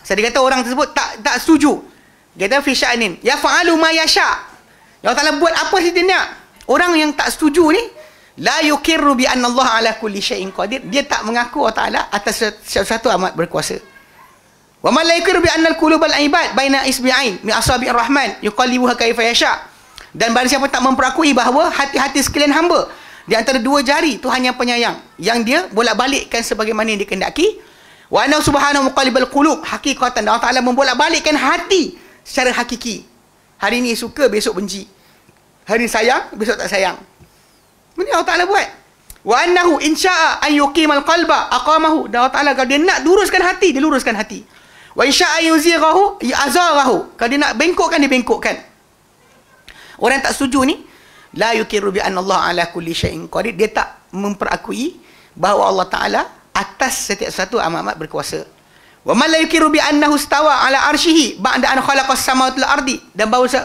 Saya kata orang tersebut tak setuju. Dia kata fi sya'nin yaf'alu ma yasha'. Allah Ta'ala buat apa saja dia nak. Orang yang tak setuju ni la yukirru bi anna Allah ala kulli syai'in qadir. Dia tak mengaku Allah Ta'ala atas sesuatu amat berkuasa. Wa man la yukirru bi anna al-qulubal ibad baina isbi'ain min asabi'ir rahman yuqallibuha kaifa yasha'. Dan barang siapa tak memperakui bahawa hati-hati sekalian hamba di antara dua jari Tuhan yang penyayang, yang dia bolak-balikkan sebagaimana yang dikehendaki. Wa anna subhanahu muqallibal qulub, hakikatan Allah Ta'ala membolak-balikkan hati secara hakiki. Hari ni suka, besok benci. Hari ni sayang, besok tak sayang. Ini Allah Ta'ala buat. Wa annahu in syaa'a an yuqimal qalba aqamahu. Dan Allah Taala kalau dia nak luruskan hati, dia luruskan hati. Wa in syaa'a yuzighahu azaghahu. Kalau dia nak bengkokkan, dia bengkokkan. Orang tak setuju ni, la yuqiru bi anna Allah ala kulli syai'in qadir. Dia tak memperakui bahawa Allah Taala atas setiap sesuatu amat berkuasa. Wa man la yuqiru bi annahu istawa ala arsyihi ba'da an khalaqas samawati wal ardi.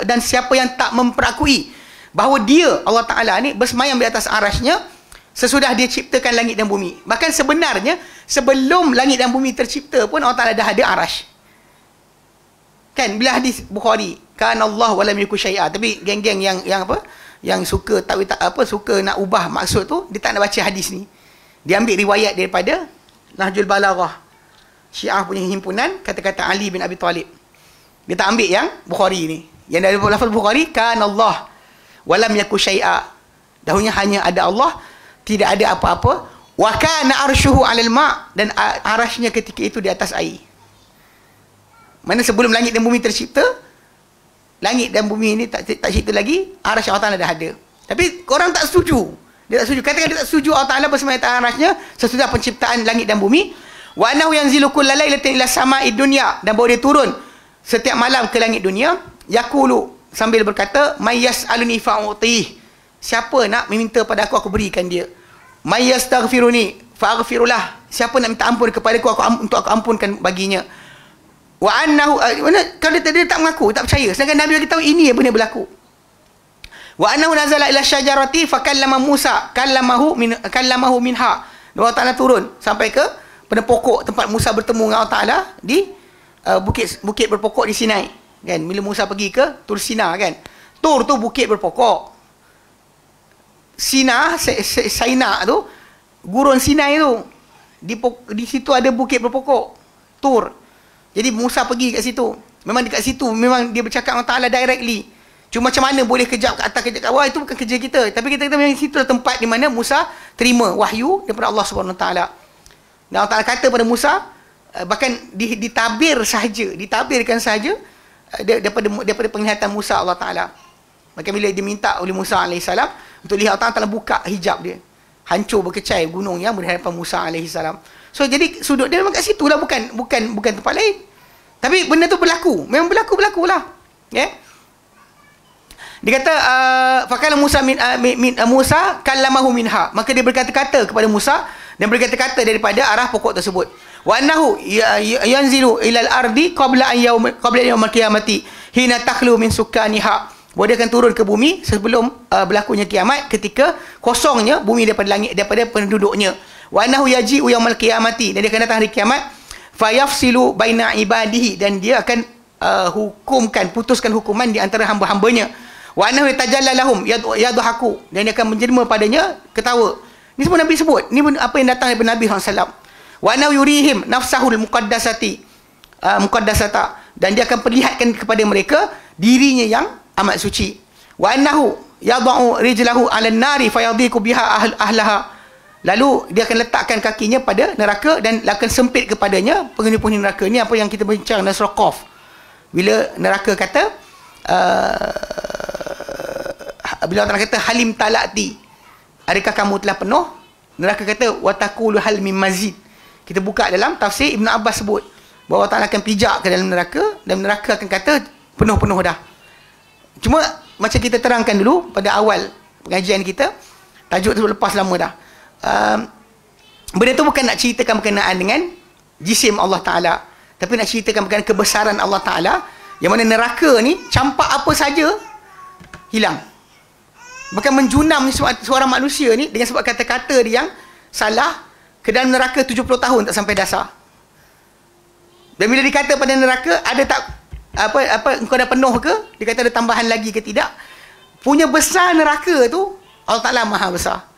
Dan siapa yang tak memperakui bahawa dia Allah Taala ni bersemayam di atas arasy-Nya sesudah dia ciptakan langit dan bumi. Bahkan sebenarnya sebelum langit dan bumi tercipta pun Allah Taala dah ada arasy. Kan bila hadis Bukhari, kana Allah wa lam yakun syai'a. Tapi geng-geng yang apa? Yang suka suka nak ubah maksud tu, dia tak nak baca hadis ni. Dia ambil riwayat daripada Nahjul Balaghah, Syiah punya himpunan, kata-kata Ali bin Abi Talib. Dia tak ambil yang Bukhari ni. Yang dari lafaz Bukhari, kana Allah wa lam yakun syai'a. Dahulunya hanya ada Allah, tidak ada apa-apa. Wa kana arsyuhu 'alal ma', dan arasy-Nya ketika itu di atas air. Mana sebelum langit dan bumi tercipta, langit dan bumi ini tak cipta lagi, arasy Allah Taala dah ada. Tapi orang tak setuju. Dia tak setuju. Katakan dia tak setuju Allah Taala bersemayam atas arasy-Nya sesudah penciptaan langit dan bumi. Wa annahu yanzilu kulla lailatin ila sama'id dunya, dan bahawa dia turun setiap malam ke langit dunia. Yaqulu, sambil berkata, may yas'aluni fa'utih. Siapa nak meminta pada aku berikan dia. May yastaghfiruni fa'aghfirullah. Siapa nak minta ampun kepada aku untuk aku ampunkan baginya. Wa annahu, kalau dia tak mengaku, tak percaya. Sedangkan Nabi bagi tahu ini yang benar berlaku. Wa annahu nazala ila syajarati fakallama Musa kallamahu minha. Allah Taala turun sampai ke pada pokok tempat Musa bertemu dengan Allah Taala di bukit berpokok di Sinai. Kan bila Musa pergi ke Tur Sina, kan. Tur tu bukit berpokok. Saina tu gurun Sinai tu. Di situ ada bukit berpokok. Tur. Jadi Musa pergi kat situ. Memang dekat situ memang dia bercakap dengan Allah Taala directly. Cuma macam mana boleh kejap ke atas, kejap kat bawah, itu bukan kerja kita. Tapi kita memang situ tempat di mana Musa terima wahyu daripada Allah Subhanahu Wa Taala. Dan Allah Taala kata pada Musa, bahkan ditabirkan sahaja daripada penglihatan Musa Allah Taala. Maka bila diminta oleh Musa alaihissalam untuk lihat, Allah Taala buka hijab dia. Hancur berkecai gunung yang berhadapan Musa alaihissalam. So jadi sudut dia memang kat situ lah, bukan tempat lain. Tapi benda tu berlaku, memang berlakulah. Ya. Yeah? Dia kata fakala Musa Musa kallamahu minha. Maka dia berkata-kata kepada Musa dan berkata-kata daripada arah pokok tersebut. Wa annahu yanzilu ilal ardi qabla yaumil qiyamati hina takhlu min sukaniha. Bahawa dia akan turun ke bumi sebelum berlakunya kiamat, ketika kosongnya bumi daripada penduduknya. Wa annahu yaji'u yaumal qiyamati, dan dia akan datang hari kiamat, fayafsilu baina ibadihi, dan dia akan putuskan hukuman di antara hamba-hambanya. Wa annahu yatajalla lahum yadhaku, dan dia akan menjelma padanya ketawa. Ini semua Nabi sebut. Ini apa yang datang daripada Nabi SAW. Wa annahu yurihim nafsahul muqaddasata, dan dia akan perlihatkan kepada mereka dirinya yang amat suci. Wa annahu yad'u rijlahu 'alan nari fayadhiku biha ahlaha, lalu dia akan letakkan kakinya pada neraka dan akan sempit kepadanya penghuni-penghuni neraka. Ini apa yang kita bincang dalam surah Qaf. Bila neraka kata bila Allah kata halim talati, adakah kamu telah penuh? Neraka kata wa taqulu hal mim mazid. Kita buka dalam tafsir Ibn Abbas sebut bahawa Allah Taala akan pijak ke dalam neraka, dan neraka akan kata penuh-penuh dah. Cuma macam kita terangkan dulu pada awal pengajian kita, tajuk tu lepas lama dah. Benda tu bukan nak ceritakan berkenaan dengan jisim Allah Taala, tapi nak ceritakan berkenaan kebesaran Allah Taala, yang mana neraka ni campak apa saja hilang. Bahkan menjunam seorang manusia ni dengan sebab kata-kata dia yang salah ke dalam neraka 70 tahun tak sampai dasar. Dan bila dikata pada neraka, ada tak engkau dah penuh ke? Dia kata ada tambahan lagi ke tidak? Punya besar neraka tu Allah Taala Maha besar.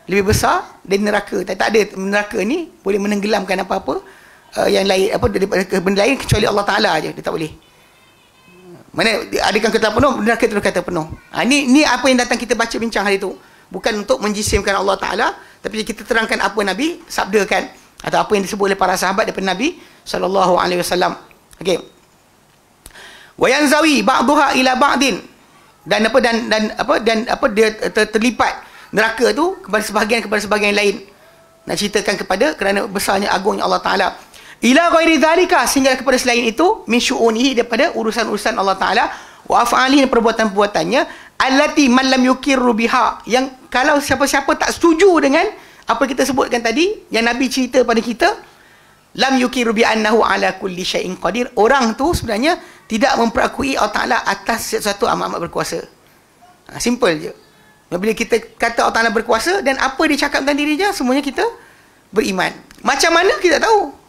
Lebih besar dari neraka. Tak ada neraka ni boleh menenggelamkan apa-apa yang lain, benda lain kecuali Allah Taala aja. Dia tak boleh. Mana adakah kata penuh, neraka tu kata penuh. Ni apa yang datang kita baca bincang hari tu. Bukan untuk menjisimkan Allah Taala, tapi kita terangkan apa Nabi sabdakan atau apa yang disebut oleh para sahabat daripada Nabi sallallahu alaihi wasallam. Okey. Wa yanzawi ba'daha ila ba'din, dan dia terlipat neraka tu kepada sebahagian lain. Nak ceritakan kerana besarnya agungnya Allah Ta'ala. Ila ghairi dhalika, sehingga kepada selain itu, min syu'unihi, daripada urusan-urusan Allah Ta'ala, wa af'alihi, perbuatan-perbuatannya, allati man lam yukirru biha, yang kalau siapa-siapa tak setuju dengan apa kita sebutkan tadi, yang Nabi cerita pada kita, lam yukirru bi annahu ala kulli syai'in qadir, orang tu sebenarnya tidak memperakui Allah Ta'ala atas sesuatu amat-amat berkuasa. Simple je. Bila kita kata Allah Ta'ala berkuasa, dan apa dia cakap tentang dirinya, semuanya kita beriman. Macam mana kita tahu?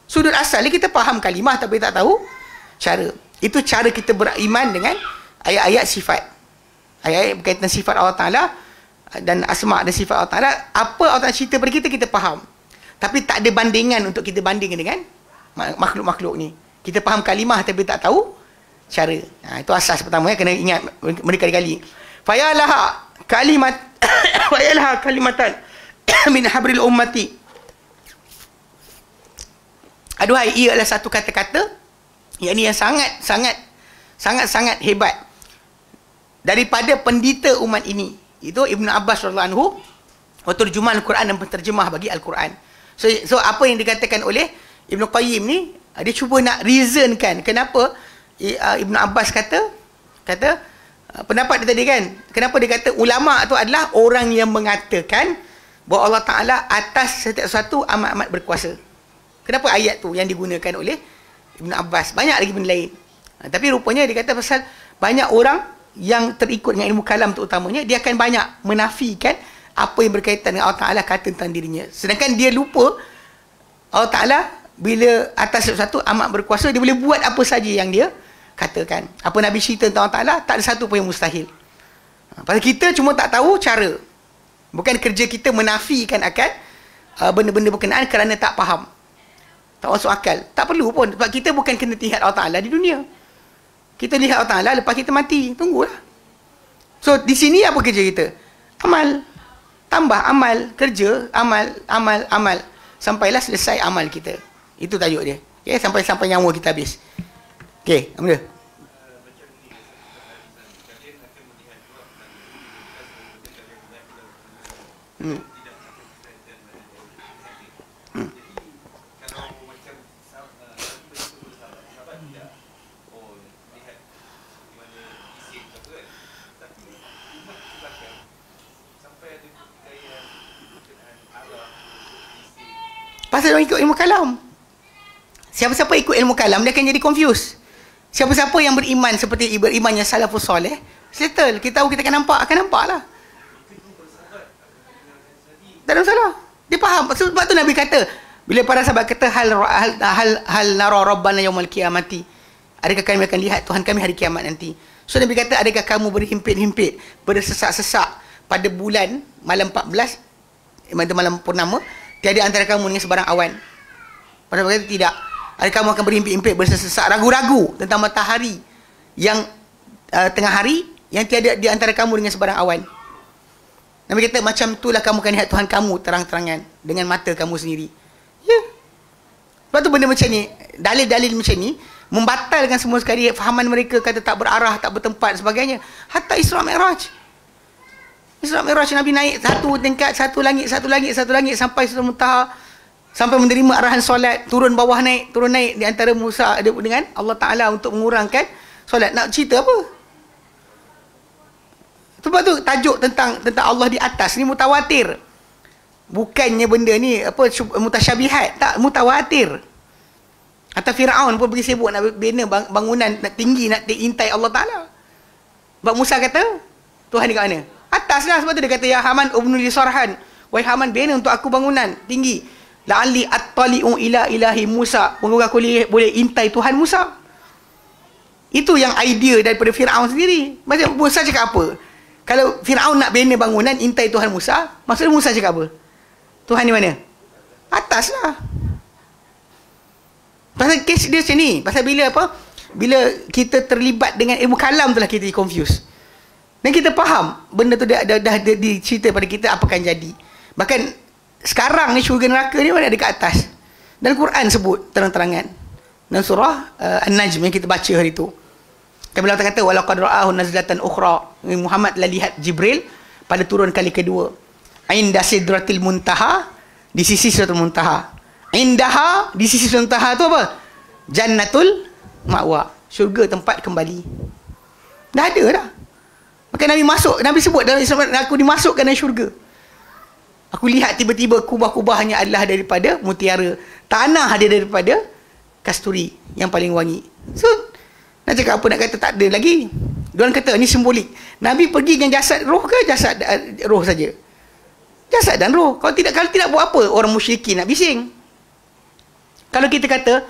Sudut asal ni kita faham kalimah tapi tak tahu cara. Itu cara kita beriman dengan ayat-ayat sifat. Ayat-ayat berkaitan sifat Allah Ta'ala dan asma' dan sifat Allah Ta'ala. Apa Allah Ta'ala cerita pada kita, kita faham. Tapi tak ada bandingan untuk kita bandingkan dengan makhluk-makhluk ni. Kita faham kalimah tapi tak tahu cara. Itu asas pertama, kena ingat berkali-kali. Fayalaha kalimatan min habril ummati. Aduhai, ia adalah satu kata-kata yang ini yang sangat hebat daripada pendeta umat ini. Itu Ibn Abbas radhiyallahu anhu, terjemah Al-Quran dan penterjemah bagi Al-Quran. So apa yang dikatakan oleh Ibn Qayyim ni, dia cuba nak reasonkan kenapa Ibn Abbas kata pendapat dia tadi kan, kenapa dia kata ulama' tu adalah orang yang mengatakan bahawa Allah Ta'ala atas setiap sesuatu amat-amat berkuasa. Kenapa ayat tu yang digunakan oleh Ibn Abbas? Banyak lagi benda lain. Tapi rupanya dia kata pasal banyak orang yang terikut dengan ilmu kalam terutamanya, dia akan banyak menafikan apa yang berkaitan dengan Allah Ta'ala kata tentang dirinya. Sedangkan dia lupa Allah Ta'ala bila atas sesuatu amat berkuasa, dia boleh buat apa saja yang dia katakan. Apa Nabi cerita tentang Allah Ta'ala, tak ada satu pun yang mustahil. Pasal kita cuma tak tahu cara. Bukan kerja kita menafikan akan benda-benda berkenaan kerana tak faham. Tak masuk akal. Tak perlu pun. Sebab kita bukan kena lihat Allah Ta'ala di dunia. Kita lihat Allah Ta'ala lepas kita mati. Tunggulah. So, di sini apa kerja kita? Amal. Tambah amal. Kerja. Amal. Sampailah selesai amal kita. Itu tajuk dia. Okay? Sampai nyawa kita habis. Okey, apa dia? Pasal orang ikut ilmu kalam. Siapa-siapa ikut ilmu kalam, dia akan jadi confused. Siapa-siapa yang beriman seperti berimannya salafus soleh, settle. Kita tahu, kita akan nampak lah. Tak ada masalah. Dia faham. Sebab tu Nabi kata, bila para sahabat kata hal nara rabbana yaumil qiyamati, adakah kami akan lihat Tuhan kami hari kiamat nanti? So Nabi kata, adakah kamu berhimpit-himpit, bersesak-sesak pada bulan malam 14, malam purnama, tiada antara kamu dengan sebarang awan? Pada kata tidak. Adakah kamu akan berhimpit-himpit, bersesak, ragu-ragu tentang matahari yang tengah hari, yang tiada di antara kamu dengan sebarang awan? Nabi kata, macam itulah kamu akan lihat Tuhan kamu terang-terangan dengan mata kamu sendiri. Ya. Sebab tu benda macam ni, dalil-dalil macam ni membatalkan semua sekali fahaman mereka kata tak berarah, tak bertempat sebagainya. Hatta Isra Mi'raj. Isra Mi'raj, Nabi naik satu tingkat, satu langit sampai Sidratul Muntaha, sampai menerima arahan solat, turun bawah naik, turun naik di antara Musa dengan Allah Ta'ala untuk mengurangkan solat. Nak cerita apa? Sebab tu tajuk tentang Allah di atas ni mutawatir. Bukannya benda ni mutasyabihat, tak, mutawatir. Atau Firaun pun pergi sibuk nak bina bangunan nak tinggi, nak intai Allah Ta'ala. Sebab Musa kata, Tuhan ni kat mana? Atas lah. Sebab tu dia kata, ya Haman ubnu li sarhan, wahai Haman, bina untuk aku bangunan tinggi. La'alli attali'u ila ilahi Musa, moga aku boleh intai Tuhan Musa. Itu yang idea daripada Firaun sendiri. Macam Musa cakap apa? Kalau Firaun nak bina bangunan intai Tuhan Musa, maksudnya Musa cakap apa? Tuhan di mana? Atas lah. Pasal kes dia macam ni. Pasal bila kita terlibat dengan ilmu kalam tu lah kita confused. Dan kita faham benda tu dah dicerita pada kita apa akan jadi. Bahkan sekarang ni syurga neraka ni mana ada kat atas. Dan Quran sebut terang-terangan. Dan surah An-Najm yang kita baca hari tu. Bila Allah kata walaqad ra'ahu nazlatan ukhra, Muhammad telah lihat Jibril pada turun kali kedua. Inda sidratil muntaha, di sisi sidratul muntaha. Indaha, di sisi sidratul muntaha tu apa? Jannatul ma'wa, syurga tempat kembali. Dah ada dah. Maka Nabi masuk, Nabi sebut dalam Islam, aku dimasukkan dalam syurga. Aku lihat tiba-tiba kubah-kubahnya adalah daripada mutiara, tanah dia daripada kasturi yang paling wangi. So, nak cakap apa, nak kata tak ada lagi. Diorang kata ni simbolik. Nabi pergi dengan jasad roh ke jasad roh saja? Jasad dan roh. Kalau tidak buat apa orang musyrikin nak bising? Kalau kita kata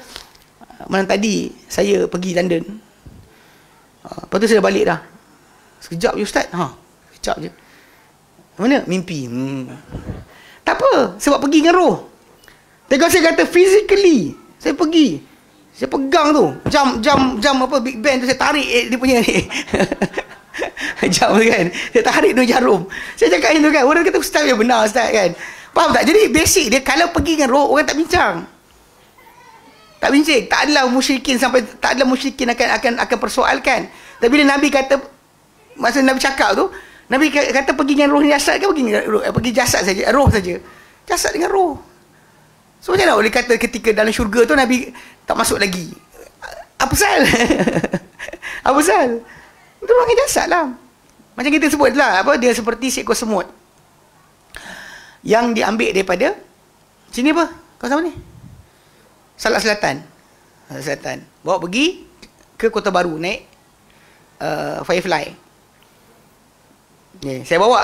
malam tadi saya pergi London, lepas tu saya dah balik dah. Sekejap je Ustaz. Sekejap je. Mana? Mimpi. Tak apa, sebab pergi dengan roh. Tapi kalau saya kata physically, saya pergi, saya pegang tu jam apa Big Ben tu, saya tarik dia punya ni jam tu kan, saya tarik tu jarum, saya cakap macam tu kan, orang kata Ustaz yang benar Ustaz kan, faham tak? Jadi basic dia, kalau pergi dengan roh, orang tak bincang, tak bincang, tak adalah musyrikin sampai, tak adalah musyrikin akan persoalkan. Tapi bila Nabi kata, masa Nabi cakap tu, Nabi kata pergi dengan roh ni jasad ke pergi dengan roh, pergi jasad saja, roh saja, jasad dengan roh. So macam mana boleh kata ketika dalam syurga tu Nabi tak masuk lagi? Apa pasal? Apa pasal? Itu orang jasad lah. Macam kita sebut lah, apa, dia seperti seekor semut yang diambil daripada sini apa? Kau sama ni? Salak Selatan. Salak Selatan. Bawa pergi ke Kota Baru, naik Firefly.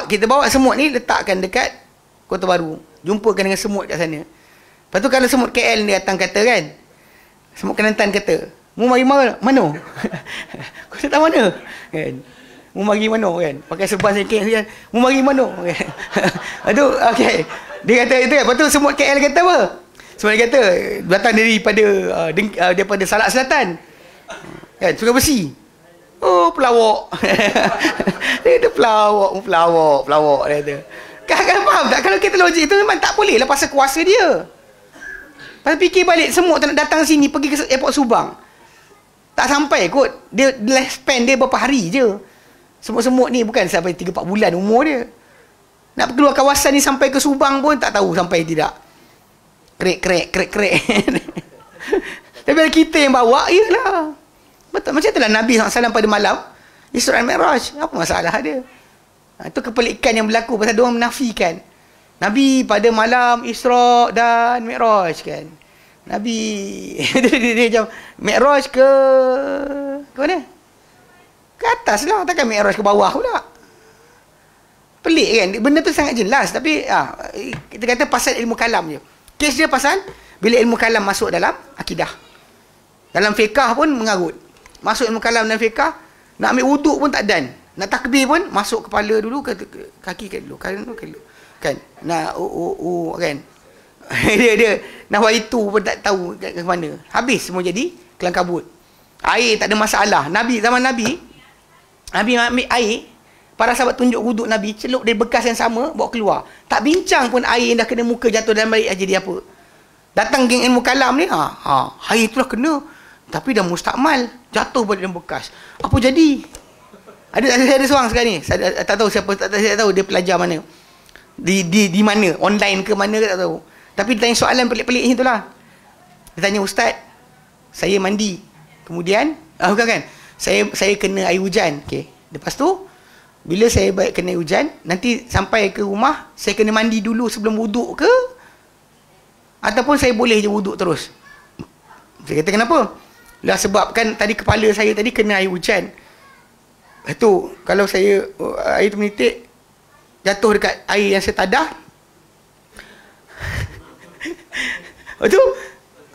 Kita bawa semut ni, letakkan dekat Kota Baru, jumpakan dengan semut kat sana. Lepas tu kalau semut KL ni datang kata kan, semut Kelantan kata, mu mari mana? Kau tak tahu mana kan? Mu mari mana kan? Pakai serban sikit kan, mu mari mana kan? Lepas okey, dia kata itu kan. Lepas tu semut KL kata apa? Semut kata datang daripada Salak Selatan kan, Sungai Besi. Oh, pelawak. Dia kata pelawak dia kata. Kan faham tak? Kalau kita logik tu memang tak boleh lah pasal kuasa dia. Pasal fikir balik, semut tak nak datang sini, pergi ke airport Subang, tak sampai kot. Dia lifespan dia berapa hari je. Semut-semut ni bukan sampai 3-4 bulan umur dia. Nak keluar kawasan ni sampai ke Subang pun tak tahu sampai tidak. Krek. Tapi kalau kita yang bawa, iyalah. Betul, macam itulah Nabi SAW pada malam Isra' Mi'raj. Apa masalah dia? Itu kepelikan yang berlaku pasal diorang menafikan Nabi pada malam Isra' dan Mi'raj kan. Nabi dia macam Mi'raj ke mana? Ke atas lah, takkan Mi'raj ke bawah pula. Pelik kan? Benda tu sangat jelas. Tapi kita kata pasal ilmu kalam je. Kes dia pasal bila ilmu kalam masuk dalam akidah, dalam fiqah pun mengarut. Masuk ilmu kalam dan fiqah, nak ambil wuduk pun tak dan. Nak takbir pun masuk kepala dulu ke kaki ke dulu. Kan nak kan. dia nahwa itu pun tak tahu ke mana. Habis semua jadi kelang kabut. Air tak ada masalah. Zaman Nabi ambil air, para sahabat tunjuk wuduk Nabi, celup dari bekas yang sama, bawa keluar. Tak bincang pun air yang dah kena muka jatuh dalam balik jadi apa. Datang geng ilmu kalam ni, air tu dah kena, tapi dah mustakmal, jatuh balik dalam bekas. Apa jadi? Ada seorang sekarang ni, saya tak tahu siapa, saya tak tahu dia pelajar mana. Di mana? Online ke mana ke tak tahu. Tapi dia tanya soalan pelik-pelik macam itulah. Dia tanya, Ustaz, saya mandi. Kemudian, bukan kan? Saya kena air hujan. Okey. Lepas tu, bila saya baik kena air hujan, nanti sampai ke rumah, saya kena mandi dulu sebelum wuduk ke? Ataupun saya boleh je wuduk terus? Saya kata, kenapa? Lah sebab kan tadi kepala saya tadi kena air hujan. Itu kalau saya air tu menitik jatuh dekat air yang saya tadah. Itu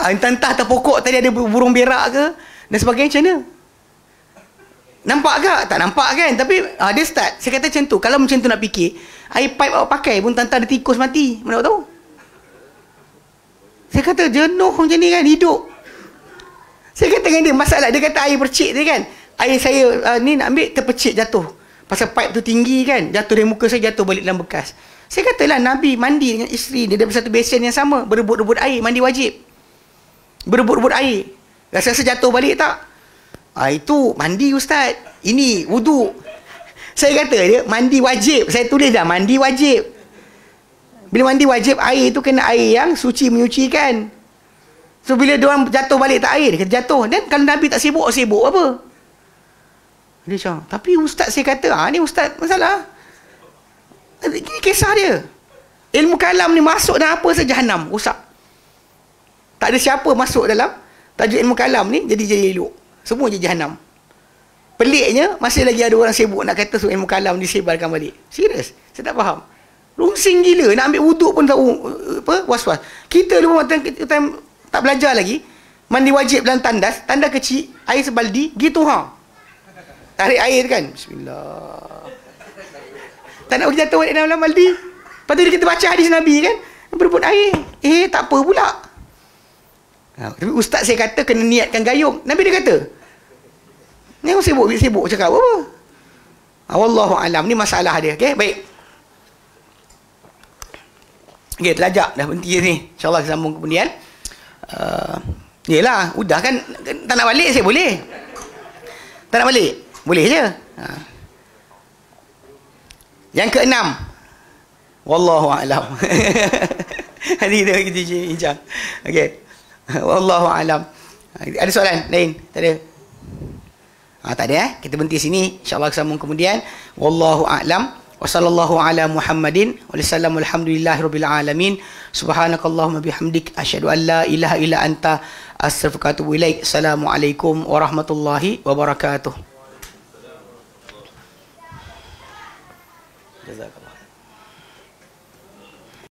entah atas pokok tadi ada burung berak ke dan sebagainya, macam mana? Nampak ke? Tak nampak kan? Tapi dia start. Saya kata macam tu. Kalau macam tu nak fikir, air pipe awak pakai pun tantang ada tikus mati. Mana awak tahu? Saya kata jenuh macam ni kan, hidup. Saya kata dengan dia, masalah dia kata air percik tadi kan. Air saya ni nak ambil, terpercik jatuh. Pasal pipe tu tinggi kan, jatuh dari muka saya, jatuh balik dalam bekas. Saya katalah Nabi mandi dengan isteri dia dalam satu besen yang sama, berebut-rebut air, mandi wajib. Berebut-rebut air. Rasa-rasa jatuh balik tak? Itu mandi Ustaz. Ini wuduk. Saya kata dia, mandi wajib. Saya tulis dah, mandi wajib. Bila mandi wajib, air tu kena air yang suci menyucikan. So, bila diorang jatuh balik tak air, dia kata jatuh. Dan kalau Nabi tak sibuk apa? Dia cakap, tapi ustaz saya kata, ni ustaz masalah. Ini kisah dia. Ilmu kalam ni masuk dalam apa saja Jahannam, rosak. Tak ada siapa masuk dalam tajuk ilmu kalam ni, jadi elok. Semua je Jahannam. Peliknya, masih lagi ada orang sibuk nak kata ilmu kalam disebarkan balik. Serius, saya tak faham. Rungsing gila, nak ambil wuduk pun tak was-was. Kita lupa time tak belajar lagi, mandi wajib dalam tandas kecil, air sebaldi, gitu tarik air kan, bismillah. Tak nak jatuh balik dalam baldi. Lepas tu kita baca hadis Nabi kan, berebut air. Tak apa pula. Tapi ustaz saya kata kena niatkan gayung. Nabi dia kata, ni aku sibuk cakap apa? Wallahu alam, ni masalah dia. Okey, baik. Okey, terlajak dah berhenti ni. InsyaAllah kita sambung kemudian. Yelah, udah kan, tak nak balik saya boleh. Tak nak balik? Boleh je. Yang keenam, wallahu alam. Hari kita bincang. Okey. Wallahu alam. Ada soalan lain? Tak ada. Tak ada kita berhenti sini, insyaallah sambung kemudian. Wallahu a'lam wa sallallahu ala Muhammadin wa sallam alhamdulillahirabbil alamin. Subhanakallahumma bihamdik asyhadu an la ilaha illa anta astaghfiruka wa atubu ilaik. Assalamualaikum warahmatullahi wabarakatuh. Jazakallah.